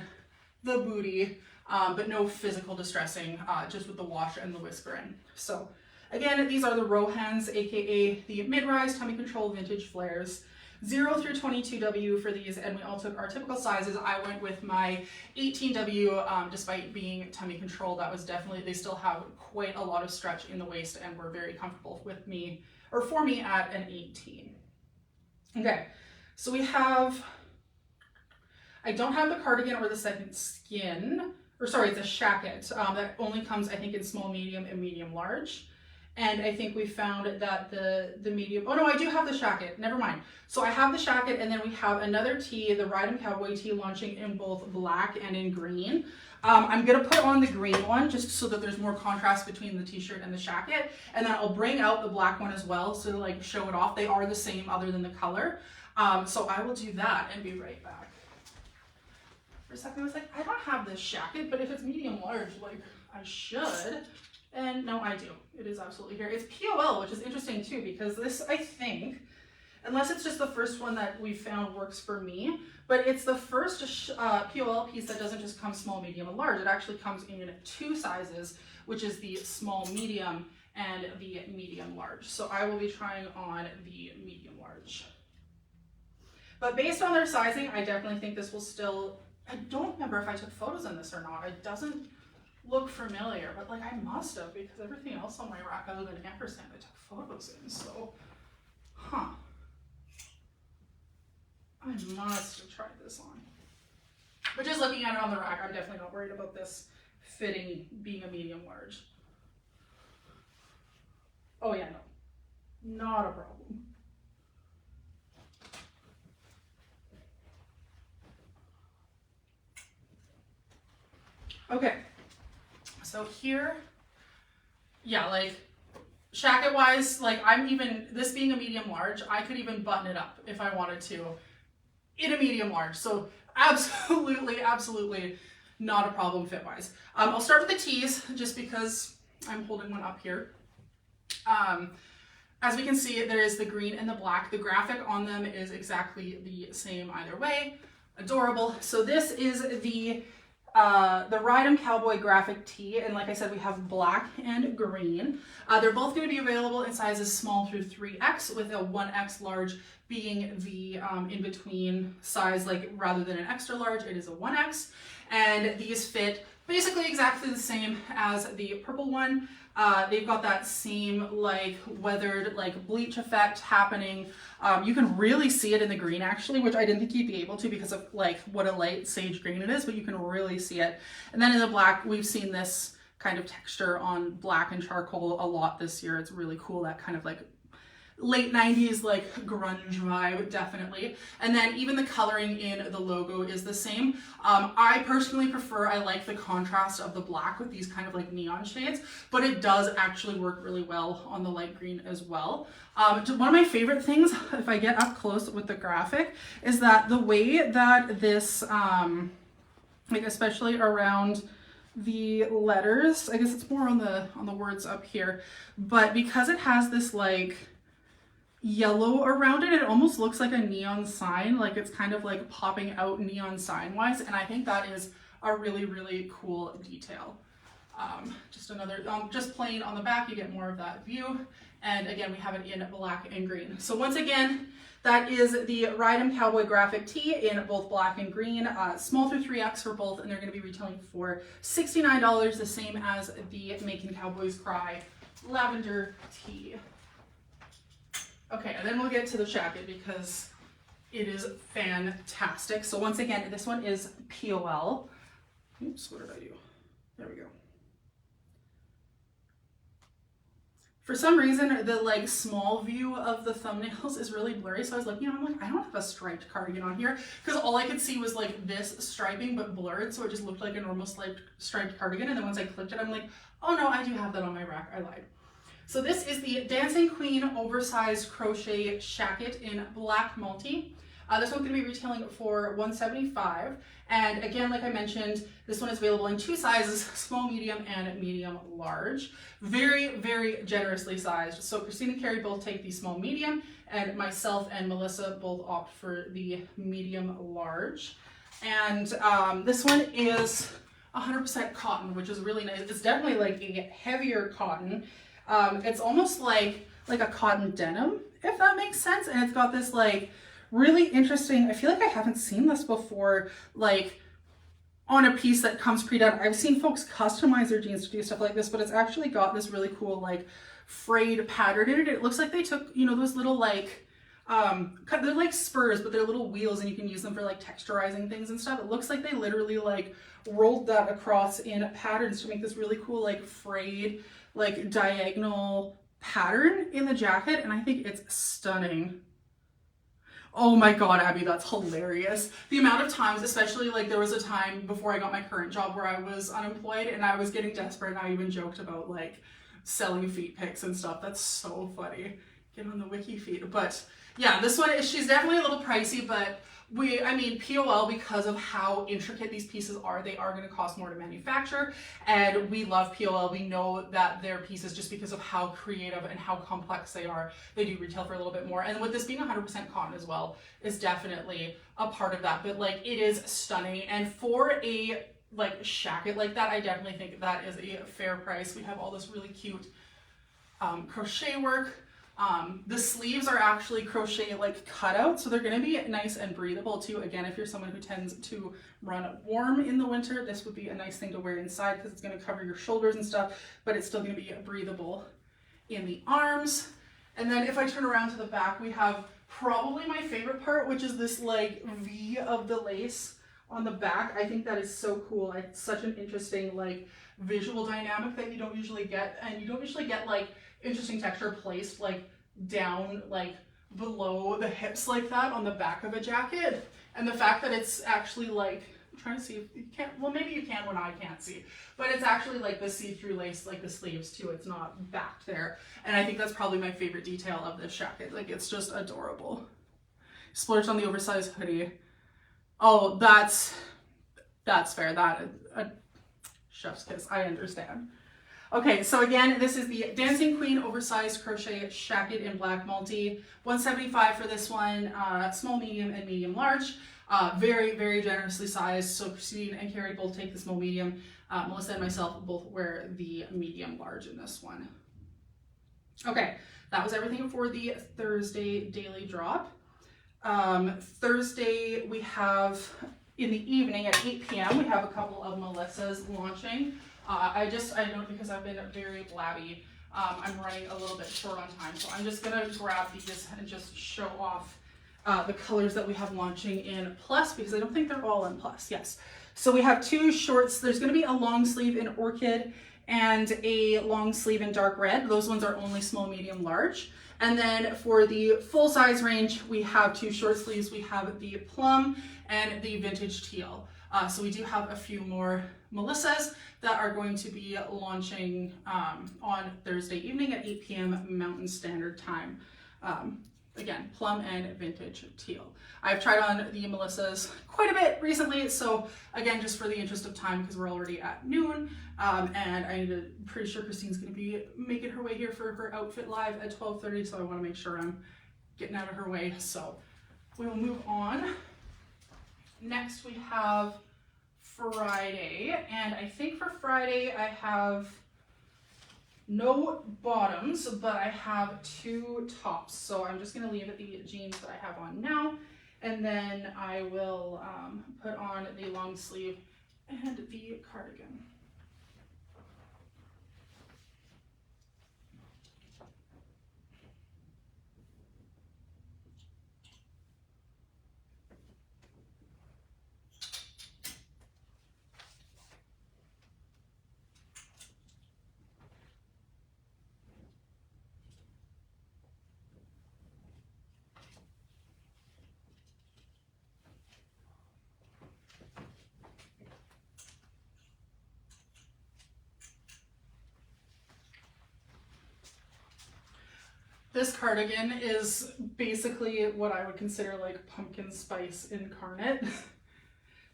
A: the booty, but no physical distressing, just with the wash and the whisker in. So again, these are the Rohans, aka the mid-rise tummy control vintage flares. 0 through 22W for these, and we all took our typical sizes. I went with my 18W, despite being tummy controlled. That was definitely, they still have quite a lot of stretch in the waist and were very comfortable with me, or for me, at an 18. Okay, so we have, I don't have the cardigan or the second skin, or sorry, it's a shacket that only comes, I think, in small, medium, and medium large. And I think we found that the medium, oh no, I do have the shacket, never mind. So I have the shacket, and then we have another tee, the Ride 'em Cowboy tee, launching in both black and in green. I'm gonna put on the green one just so that there's more contrast between the t-shirt and the shacket, and then I'll bring out the black one as well so to like show it off. They are the same other than the color. So I will do that and be right back. For a second I was like, I don't have this shacket, but if it's medium large, like I should. And no, I do. It is absolutely here. It's POL, which is interesting too, because this, I think, unless it's just the first one that we found works for me, but it's the first POL piece that doesn't just come small, medium, and large. It actually comes in 2 sizes, which is the small, medium, and the medium large. So I will be trying on the medium large. But based on their sizing, I definitely think this will still, I don't remember if I took photos in this or not. It doesn't look familiar, but like I must have, because everything else on my rack other than ampersand I took photos in, so I must have tried this on. But just looking at it on the rack, I'm definitely not worried about this fitting being a medium large. Oh yeah, no, not a problem. Okay. So here, yeah, like shacket wise, like I'm even, this being a medium large, I could even button it up if I wanted to in a medium large. So absolutely, absolutely not a problem fit wise. I'll start with the tees just because I'm holding one up here. As we can see, there is the green and the black. The graphic on them is exactly the same either way. Adorable. So this is the Ride 'em Cowboy graphic tee, and like I said, we have black and green. They're both going to be available in sizes small through 3X, with a 1X large being the in-between size, like rather than an extra large, it is a 1X. And these fit basically exactly the same as the purple one. They've got that same like weathered like bleach effect happening. You can really see it in the green actually, which I didn't think you'd be able to because of like what a light sage green it is, but you can really see it. And then in the black, we've seen this kind of texture on black and charcoal a lot this year. It's really cool, that kind of like late 90s like grunge vibe, definitely. And then even the coloring in the logo is the same. I personally prefer, I like the contrast of the black with these kind of like neon shades, but it does actually work really well on the light green as well. One of my favorite things, if I get up close with the graphic, is that the way that this, like especially around the letters, I guess it's more on the words up here, but because it has this like yellow around it, it almost looks like a neon sign, like it's kind of like popping out neon sign wise, and I think that is a really, really cool detail. Just another, just plain on the back, you get more of that view, and again we have it in black and green. So once again, that is the Ride 'em Cowboy graphic tee in both black and green, small through 3X for both, and they're going to be retailing for $69, the same as the Making Cowboys Cry lavender tee. Okay, and then we'll get to the jacket because it is fantastic. So once again, this one is POL. Oops, what did I do? There we go. For some reason, the like small view of the thumbnails is really blurry. So I was like, I'm like, I don't have a striped cardigan on here, because all I could see was like this striping but blurred. So it just looked like a normal striped cardigan. And then once I clicked it, I'm like, oh no, I do have that on my rack. I lied. So this is the Dancing Queen oversized crochet shacket in black multi. This one's going to be retailing for $175. And again, like I mentioned, this one is available in 2 sizes, small, medium, and medium large. Very, very generously sized. So Christine and Carrie both take the small medium, and myself and Melissa both opt for the medium large. And this one is 100% cotton, which is really nice. It's definitely like a heavier cotton. It's almost like a cotton denim, if that makes sense. And it's got this like really interesting, I feel like I haven't seen this before, like on a piece that comes pre-done. I've seen folks customize their jeans to do stuff like this, but it's actually got this really cool like frayed pattern in it. It looks like they took, those little like, they're like spurs, but they're little wheels, and you can use them for like texturizing things and stuff. It looks like they literally like rolled that across in patterns to make this really cool like frayed, like diagonal pattern in the jacket, and I think it's stunning. Oh my god, Abby, that's hilarious. The amount of times, especially like there was a time before I got my current job where I was unemployed and I was getting desperate, and I even joked about like selling feet pics and stuff. That's so funny. Get on the wiki feed. But yeah, this one, she's definitely a little pricey, but POL, because of how intricate these pieces are, they are going to cost more to manufacture, and we love POL. We know that their pieces, just because of how creative and how complex they are, they do retail for a little bit more. And with this being 100% cotton as well, is definitely a part of that. But like, it is stunning, and for a like shacket like that, I definitely think that is a fair price. We have all this really cute crochet work. The sleeves are actually crochet like cutout, so they're going to be nice and breathable too. Again, if you're someone who tends to run warm in the winter, this would be a nice thing to wear inside because it's going to cover your shoulders and stuff, but it's still going to be breathable in the arms. And then if I turn around to the back, we have probably my favorite part, which is this like V of the lace on the back. I think that is so cool. It's such an interesting like visual dynamic that you don't usually get, and you don't usually get like interesting texture placed like down like below the hips like that on the back of a jacket. And the fact that it's actually like, I'm trying to see if you can't, well maybe you can when I can't see, but it's actually like the see-through lace like the sleeves too. It's not backed there, and I think that's probably my favorite detail of this jacket. Like, it's just adorable. Splurged on the oversized hoodie. Oh, that's fair. That a chef's kiss. I understand. Okay, so again, this is the Dancing Queen oversized crochet shacket in black multi. $175 for this one, small, medium, and medium large. Very, very generously sized. So Christine and Carrie both take the small, medium. Melissa and myself both wear the medium large in this one. Okay, that was everything for the Thursday daily drop. Thursday, we have in the evening at 8 p.m. we have a couple of Melissas launching. I know because I've been very blabby, I'm running a little bit short on time, so I'm just gonna grab these and just show off the colors that we have launching in Plus, because I don't think they're all in Plus. Yes. So we have two shorts. There's going to be a long sleeve in Orchid and a long sleeve in Dark Red. Those ones are only small, medium, large. And then for the full size range, we have two short sleeves. We have the Plum and the Vintage Teal. So we do have a few more Melissas that are going to be launching on Thursday evening at 8 p.m. Mountain Standard Time. Again, Plum and Vintage Teal. I've tried on the Melissas quite a bit recently, so again, just for the interest of time, because we're already at noon, and I'm pretty sure Christine's going to be making her way here for her outfit live at 12:30, so I want to make sure I'm getting out of her way. So we will move on. Next, we have Friday, and I think for Friday I have no bottoms, but I have two tops. So I'm just going to leave it the jeans that I have on now, and then I will put on the long sleeve and the cardigan. This cardigan is basically what I would consider like pumpkin spice incarnate.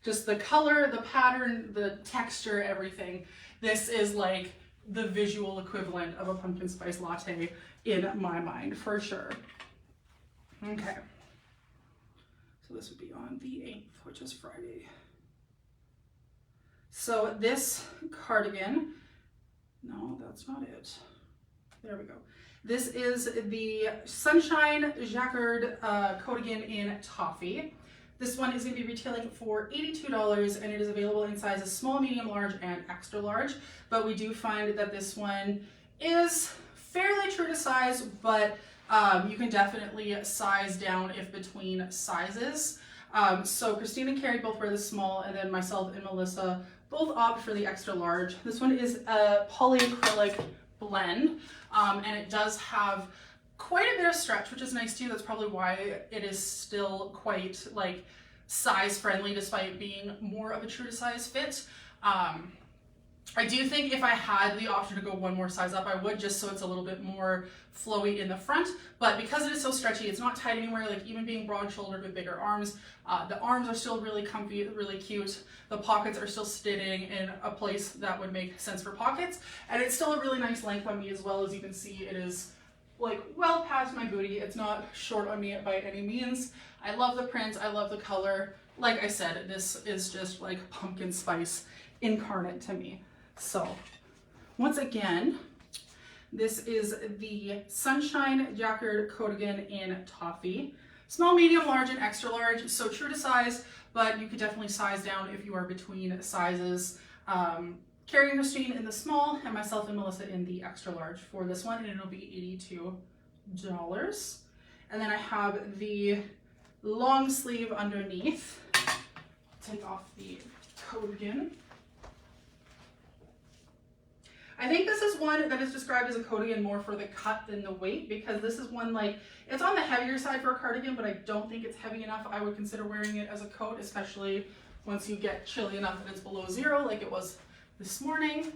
A: Just the color, the pattern, the texture, everything. This is like the visual equivalent of a pumpkin spice latte in my mind, for sure. Okay. So this would be on the 8th, which is Friday. So this cardigan, no, that's not it. There we go. This is the Sunshine Jacquard Cardigan in Toffee. This one is going to be retailing for $82, and it is available in sizes small, medium, large, and extra large. But we do find that this one is fairly true to size, but you can definitely size down if between sizes. So Christine and Carrie both wear the small, and then myself and Melissa both opt for the extra large. This one is a polyacrylic blend. And it does have quite a bit of stretch, which is nice too. That's probably why it is still quite like size friendly despite being more of a true to size fit. I do think if I had the option to go one more size up, I would, just so it's a little bit more flowy in the front. But because it is so stretchy, it's not tight anywhere, like even being broad shouldered with bigger arms, the arms are still really comfy, really cute. The pockets are still sitting in a place that would make sense for pockets. And it's still a really nice length on me as well. As you can see, it is like well past my booty. It's not short on me by any means. I love the print, I love the color. Like I said, this is just like pumpkin spice incarnate to me. So once again, this is the Sunshine Jacquard Cardigan in Toffee. Small, medium, large, and extra large. So true to size, but you could definitely size down if you are between sizes. Carrie and Christine in the small, and myself and Melissa in the extra large for this one, and it'll be $82. And then I have the long sleeve underneath. Take off the cardigan. I think this is one that is described as a cardigan more for the cut than the weight, because this is one like, it's on the heavier side for a cardigan, but I don't think it's heavy enough. I would consider wearing it as a coat, especially once you get chilly enough that it's below zero like it was this morning.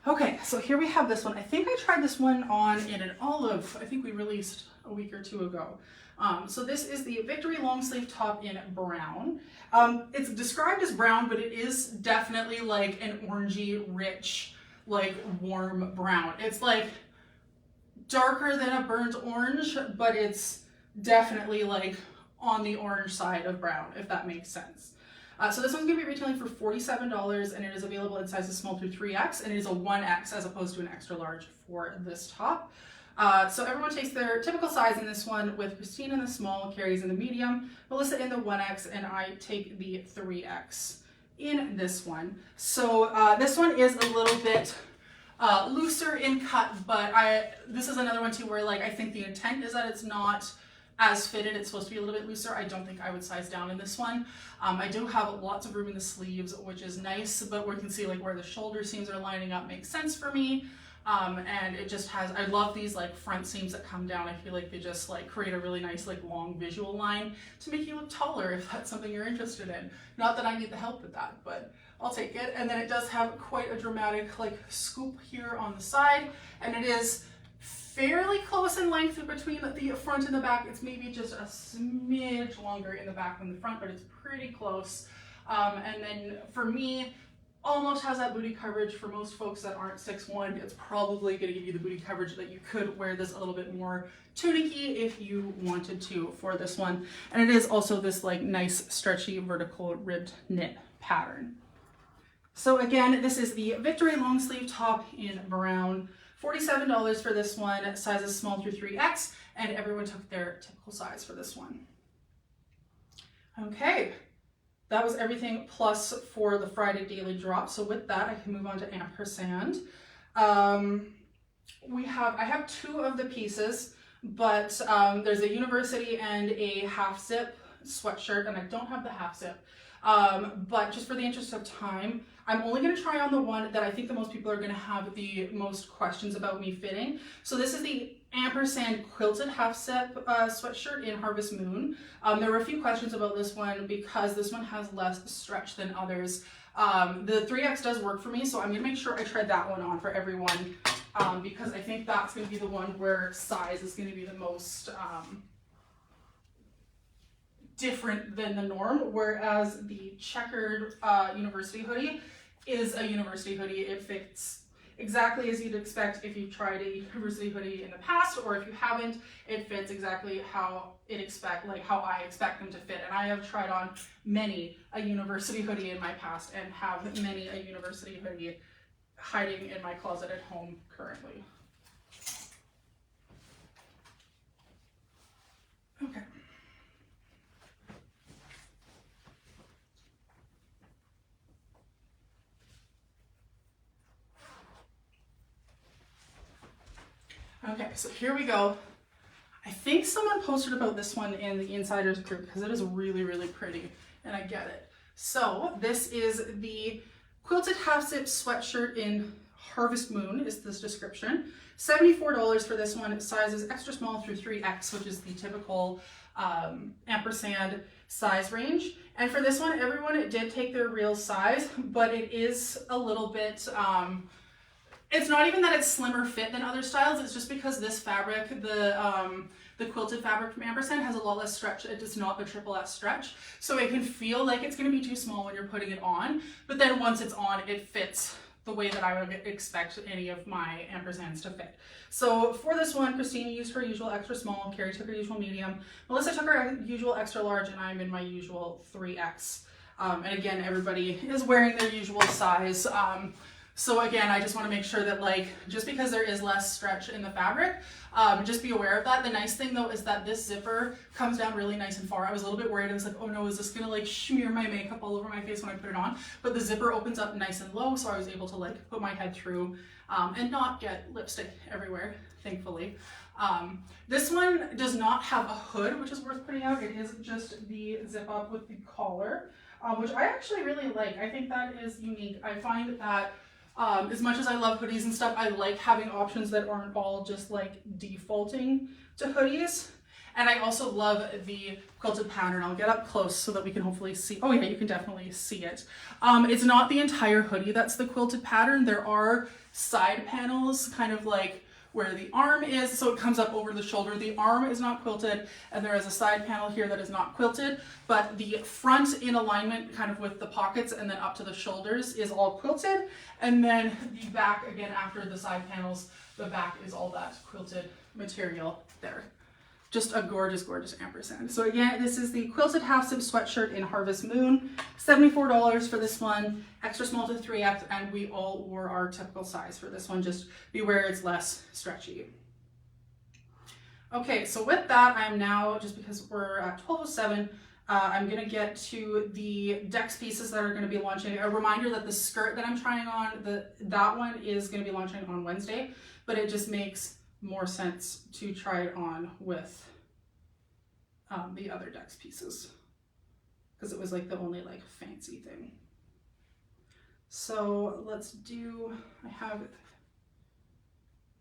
A: Okay, so here we have this one. I think I tried this one on in an olive, I think we released a week or two ago. So this is the Victory long sleeve top in brown. It's described as brown, but it is definitely like an orangey, rich, like warm brown. It's like darker than a burnt orange, but it's definitely like on the orange side of brown, if that makes sense. So this one's gonna be retailing for $47, and it is available in sizes small through 3X, and it is a 1X as opposed to an extra large for this top. So everyone takes their typical size in this one, with Christine in the small, Carrie's in the medium, Melissa in the 1X, and I take the 3X in this one. So this one is a little bit looser in cut, but this is another one too where like I think the intent is that it's not as fitted. It's supposed to be a little bit looser. I don't think I would size down in this one. I do have lots of room in the sleeves, which is nice, but we can see like where the shoulder seams are lining up makes sense for me. And it just has, I love these like front seams that come down. I feel like they just like create a really nice like long visual line to make you look taller if that's something you're interested in. Not that I need the help with that, but I'll take it. And then it does have quite a dramatic like scoop here on the side, and it is fairly close in length between the front and the back. It's maybe just a smidge longer in the back than the front, but it's pretty close. And then for me, almost has that booty coverage. For most folks that aren't 6'1", it's probably going to give you the booty coverage that you could wear this a little bit more tunicky if you wanted to for this one. And it is also this like nice stretchy vertical ribbed knit pattern. So again, this is the Victory long sleeve top in brown. $47 for this one, sizes small through 3X, and everyone took their typical size for this one. Okay. That was everything plus for the Friday daily drop. So with that, I can move on to ampersand. I have two of the pieces, but there's a university and a half zip sweatshirt, and I don't have the half zip. But just for the interest of time, I'm only going to try on the one that I think the most people are going to have the most questions about me fitting. So this is the ampersand quilted half zip sweatshirt in Harvest Moon. There were a few questions about this one because this one has less stretch than others. The 3X does work for me, so I'm going to make sure I try that one on for everyone because I think that's going to be the one where size is going to be the most different than the norm, whereas the checkered university hoodie is a university hoodie. It fits exactly as you'd expect if you've tried a university hoodie in the past, or if you haven't, it fits exactly how I expect them to fit. And I have tried on many a university hoodie in my past and have many a university hoodie hiding in my closet at home currently. Okay. Okay, so here we go. I think someone posted about this one in the Insiders group because it is really, really pretty, and I get it. So this is the quilted half zip sweatshirt in Harvest Moon is this description. $74 for this one. It sizes extra small through 3X, which is the typical ampersand size range. And for this one, everyone did take their real size, but it is a little bit, it's not even that it's slimmer fit than other styles, it's just because this fabric, the quilted fabric from ampersand has a lot less stretch. It is not the triple S stretch. So it can feel like it's gonna be too small when you're putting it on, but then once it's on, it fits the way that I would expect any of my ampersands to fit. So for this one, Christina used her usual extra small, Carrie took her usual medium, Melissa took her usual extra large, and I'm in my usual 3X. And again, everybody is wearing their usual size. So again, I just want to make sure that just because there is less stretch in the fabric, just be aware of that. The nice thing though is that this zipper comes down really nice and far. I was a little bit worried. I was like, oh no, is this gonna smear my makeup all over my face when I put it on? But the zipper opens up nice and low, so I was able to put my head through and not get lipstick everywhere, thankfully. This one does not have a hood, which is worth putting out. It is just the zip up with the collar, which I actually really like. I think that is unique. I find that as much as I love hoodies and stuff, I like having options that aren't all just defaulting to hoodies. And I also love the quilted pattern. I'll get up close so that we can hopefully see. Oh yeah, you can definitely see it. It's not the entire hoodie that's the quilted pattern. There are side panels kind of where the arm is, so it comes up over the shoulder. The arm is not quilted, and there is a side panel here that is not quilted, but the front in alignment kind of with the pockets and then up to the shoulders is all quilted, and then the back, again, after the side panels, the back is all that quilted material there. Just a gorgeous, gorgeous ampersand. So again, this is the quilted half zip sweatshirt in Harvest Moon. $74 for this one, extra small to 3X, and we all wore our typical size for this one. Just beware it's less stretchy. Okay, so with that, I'm now, just because we're at 12:07, I'm going to get to the Dex pieces that are going to be launching. A reminder that the skirt that I'm trying on, that one is going to be launching on Wednesday, but it just makes more sense to try it on with the other Dex pieces because it was like the only like fancy thing. So let's do, I have,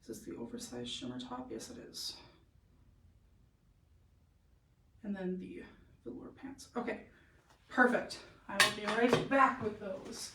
A: is this the oversized shimmer top? Yes, it is. And then the velour pants. Okay, perfect. I will be right back with those.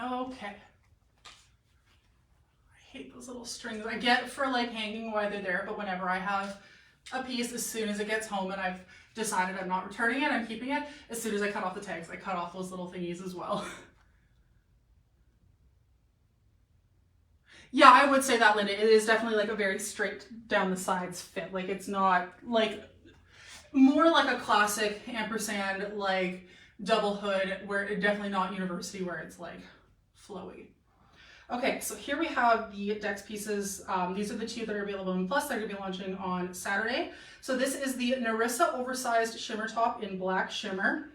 A: Okay. I hate those little strings. I get for like hanging while they're there, but whenever I have a piece, as soon as it gets home and I've decided I'm not returning it, I'm keeping it, as soon as I cut off the tags, I cut off those little thingies as well. Yeah, I would say that, Linda. It is definitely like a very straight down the sides fit. Like it's not like, more like a classic ampersand, like double hood, where it definitely not university where it's like flowy. Okay, so here we have the Dex pieces. These are the two that are available in Plus. They're going to be launching on Saturday. So this is the Narissa oversized shimmer top in black shimmer.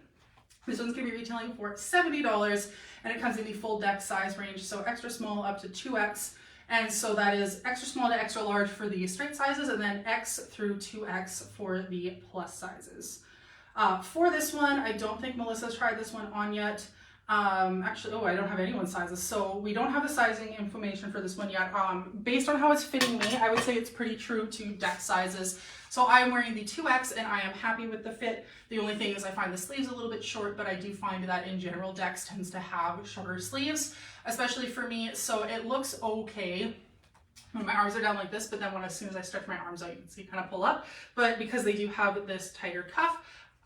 A: This one's going to be retailing for $70, and it comes in the full Dex size range, so extra small up to 2X. And so that is extra small to extra large for the straight sizes, and then X through 2X for the plus sizes. For this one, I don't think Melissa's tried this one on yet. Actually, oh, I don't have anyone's sizes, so we don't have the sizing information for this one yet. Based on how it's fitting me, I would say it's pretty true to Dex sizes. So I'm wearing the 2X and I am happy with the fit. The only thing is I find the sleeves a little bit short, but I do find that in general Dex tends to have shorter sleeves, especially for me, so it looks okay when my arms are down like this, but then as soon as I stretch my arms out, you can see kind of pull up. But because they do have this tighter cuff,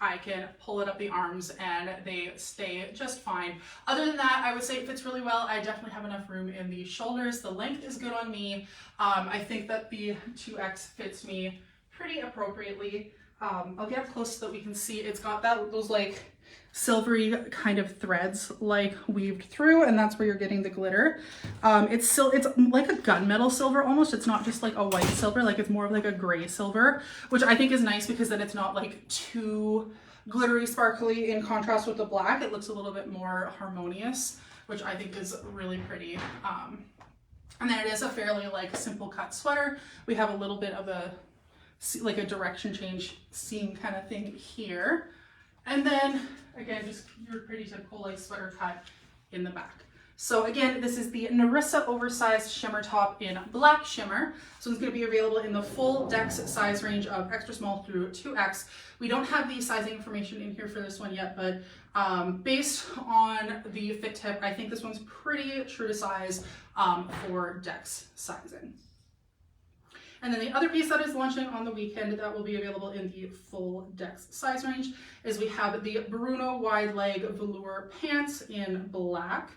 A: I can pull it up the arms and they stay just fine. Other than that, I would say it fits really well. I definitely have enough room in the shoulders. The length is good on me. I think that the 2X fits me pretty appropriately. I'll get up close so that we can see it's got those like silvery kind of threads like weaved through, and that's where you're getting the glitter. It's like a gunmetal silver almost. It's not just like a white silver, like it's more of like a gray silver, which I think is nice because then it's not like too glittery sparkly in contrast with the black. It looks a little bit more harmonious, which I think is really pretty. And then it is a fairly like simple cut sweater. We have a little bit of a like a direction change seam kind of thing here. And then again, just your pretty typical like sweater cut in the back. So again, this is the Narissa oversized shimmer top in black shimmer. So it's going to be available in the full Dex size range of extra small through 2X. We don't have the sizing information in here for this one yet, but based on the fit tip, I think this one's pretty true to size for Dex sizing. And then the other piece that is launching on the weekend that will be available in the full Dex size range is we have the Bruno wide leg velour pants in black.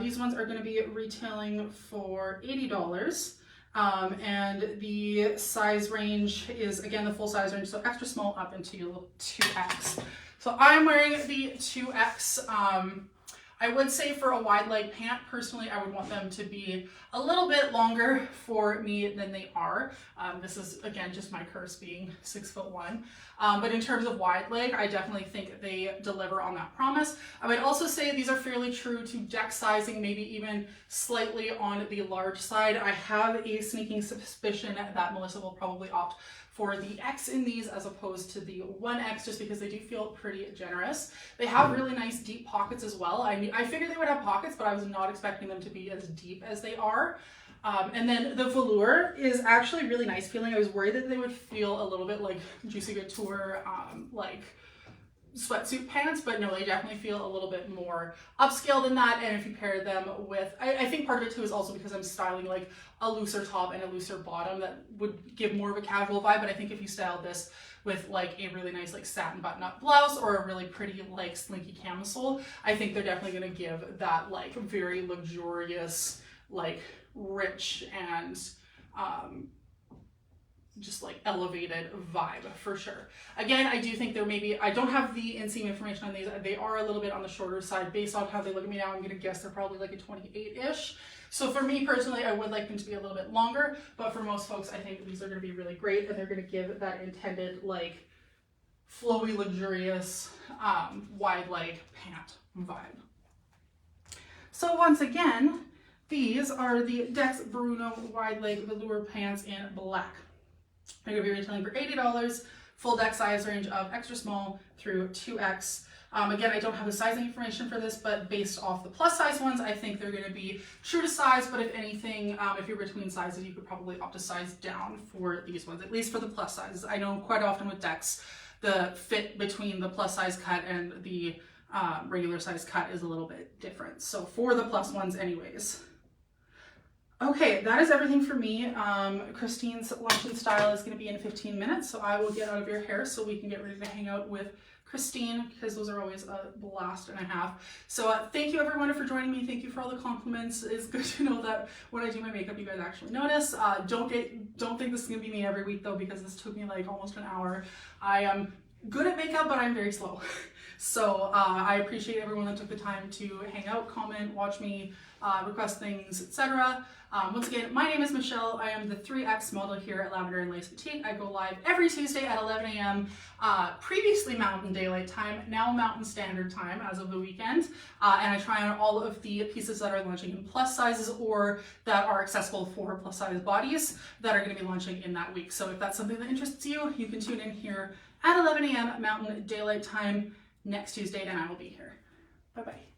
A: These ones are going to be retailing for $80. And the size range is, again, the full size range, so extra small up into 2X. So I'm wearing the 2X. I would say for a wide leg pant, personally, I would want them to be a little bit longer for me than they are. This is, again, just my curse being 6'1". But in terms of wide leg, I definitely think they deliver on that promise. I would also say these are fairly true to deck sizing, maybe even slightly on the large side. I have a sneaking suspicion that Melissa will probably opt for the X in these as opposed to the 1X, just because they do feel pretty generous. They have really nice deep pockets as well. I figured they would have pockets, but I was not expecting them to be as deep as they are. And then the velour is actually really nice feeling. I was worried that they would feel a little bit like Juicy Couture, like sweatsuit pants, but no, they definitely feel a little bit more upscale than that. And if you pair them with, I think part of it too is also because I'm styling like a looser top and a looser bottom, that would give more of a casual vibe. But I think if you style this with like a really nice like satin button-up blouse or a really pretty like slinky camisole, I think they're definitely going to give that like very luxurious, like rich and just like elevated vibe for sure. Again, I do think there may be, I don't have the inseam information on these. They are a little bit on the shorter side. Based on how they look at me now, I'm gonna guess they're probably like a 28-ish. So for me personally, I would like them to be a little bit longer, but for most folks, I think these are gonna be really great, and they're gonna give that intended like flowy, luxurious, wide leg pant vibe. So once again, these are the Dex Bruno wide leg velour pants in black. They're going to be retailing for $80, full deck size range of extra small through 2X. Again, I don't have the sizing information for this, but based off the plus size ones, I think they're going to be true to size. But if anything, if you're between sizes, you could probably opt to size down for these ones, at least for the plus sizes. I know quite often with decks, the fit between the plus size cut and the regular size cut is a little bit different. So for the plus ones anyways. Okay, that is everything for me. Christine's lunch and style is going to be in 15 minutes, so I will get out of your hair so we can get ready to hang out with Christine, because those are always a blast and a half. So thank you everyone for joining me. Thank you for all the compliments. It's good to know that when I do my makeup, you guys actually notice. Don't think this is going to be me every week though, because this took me like almost an hour. I am good at makeup, but I'm very slow. So I appreciate everyone that took the time to hang out, comment, watch me, request things, etc. Once again, my name is Michelle. I am the 3X model here at Lavender and Lace Boutique. I go live every Tuesday at 11 a.m. Previously Mountain Daylight Time, now Mountain Standard Time as of the weekend. And I try on all of the pieces that are launching in plus sizes or that are accessible for plus size bodies that are going to be launching in that week. So if that's something that interests you, you can tune in here at 11 a.m. Mountain Daylight Time next Tuesday, and I will be here. Bye-bye.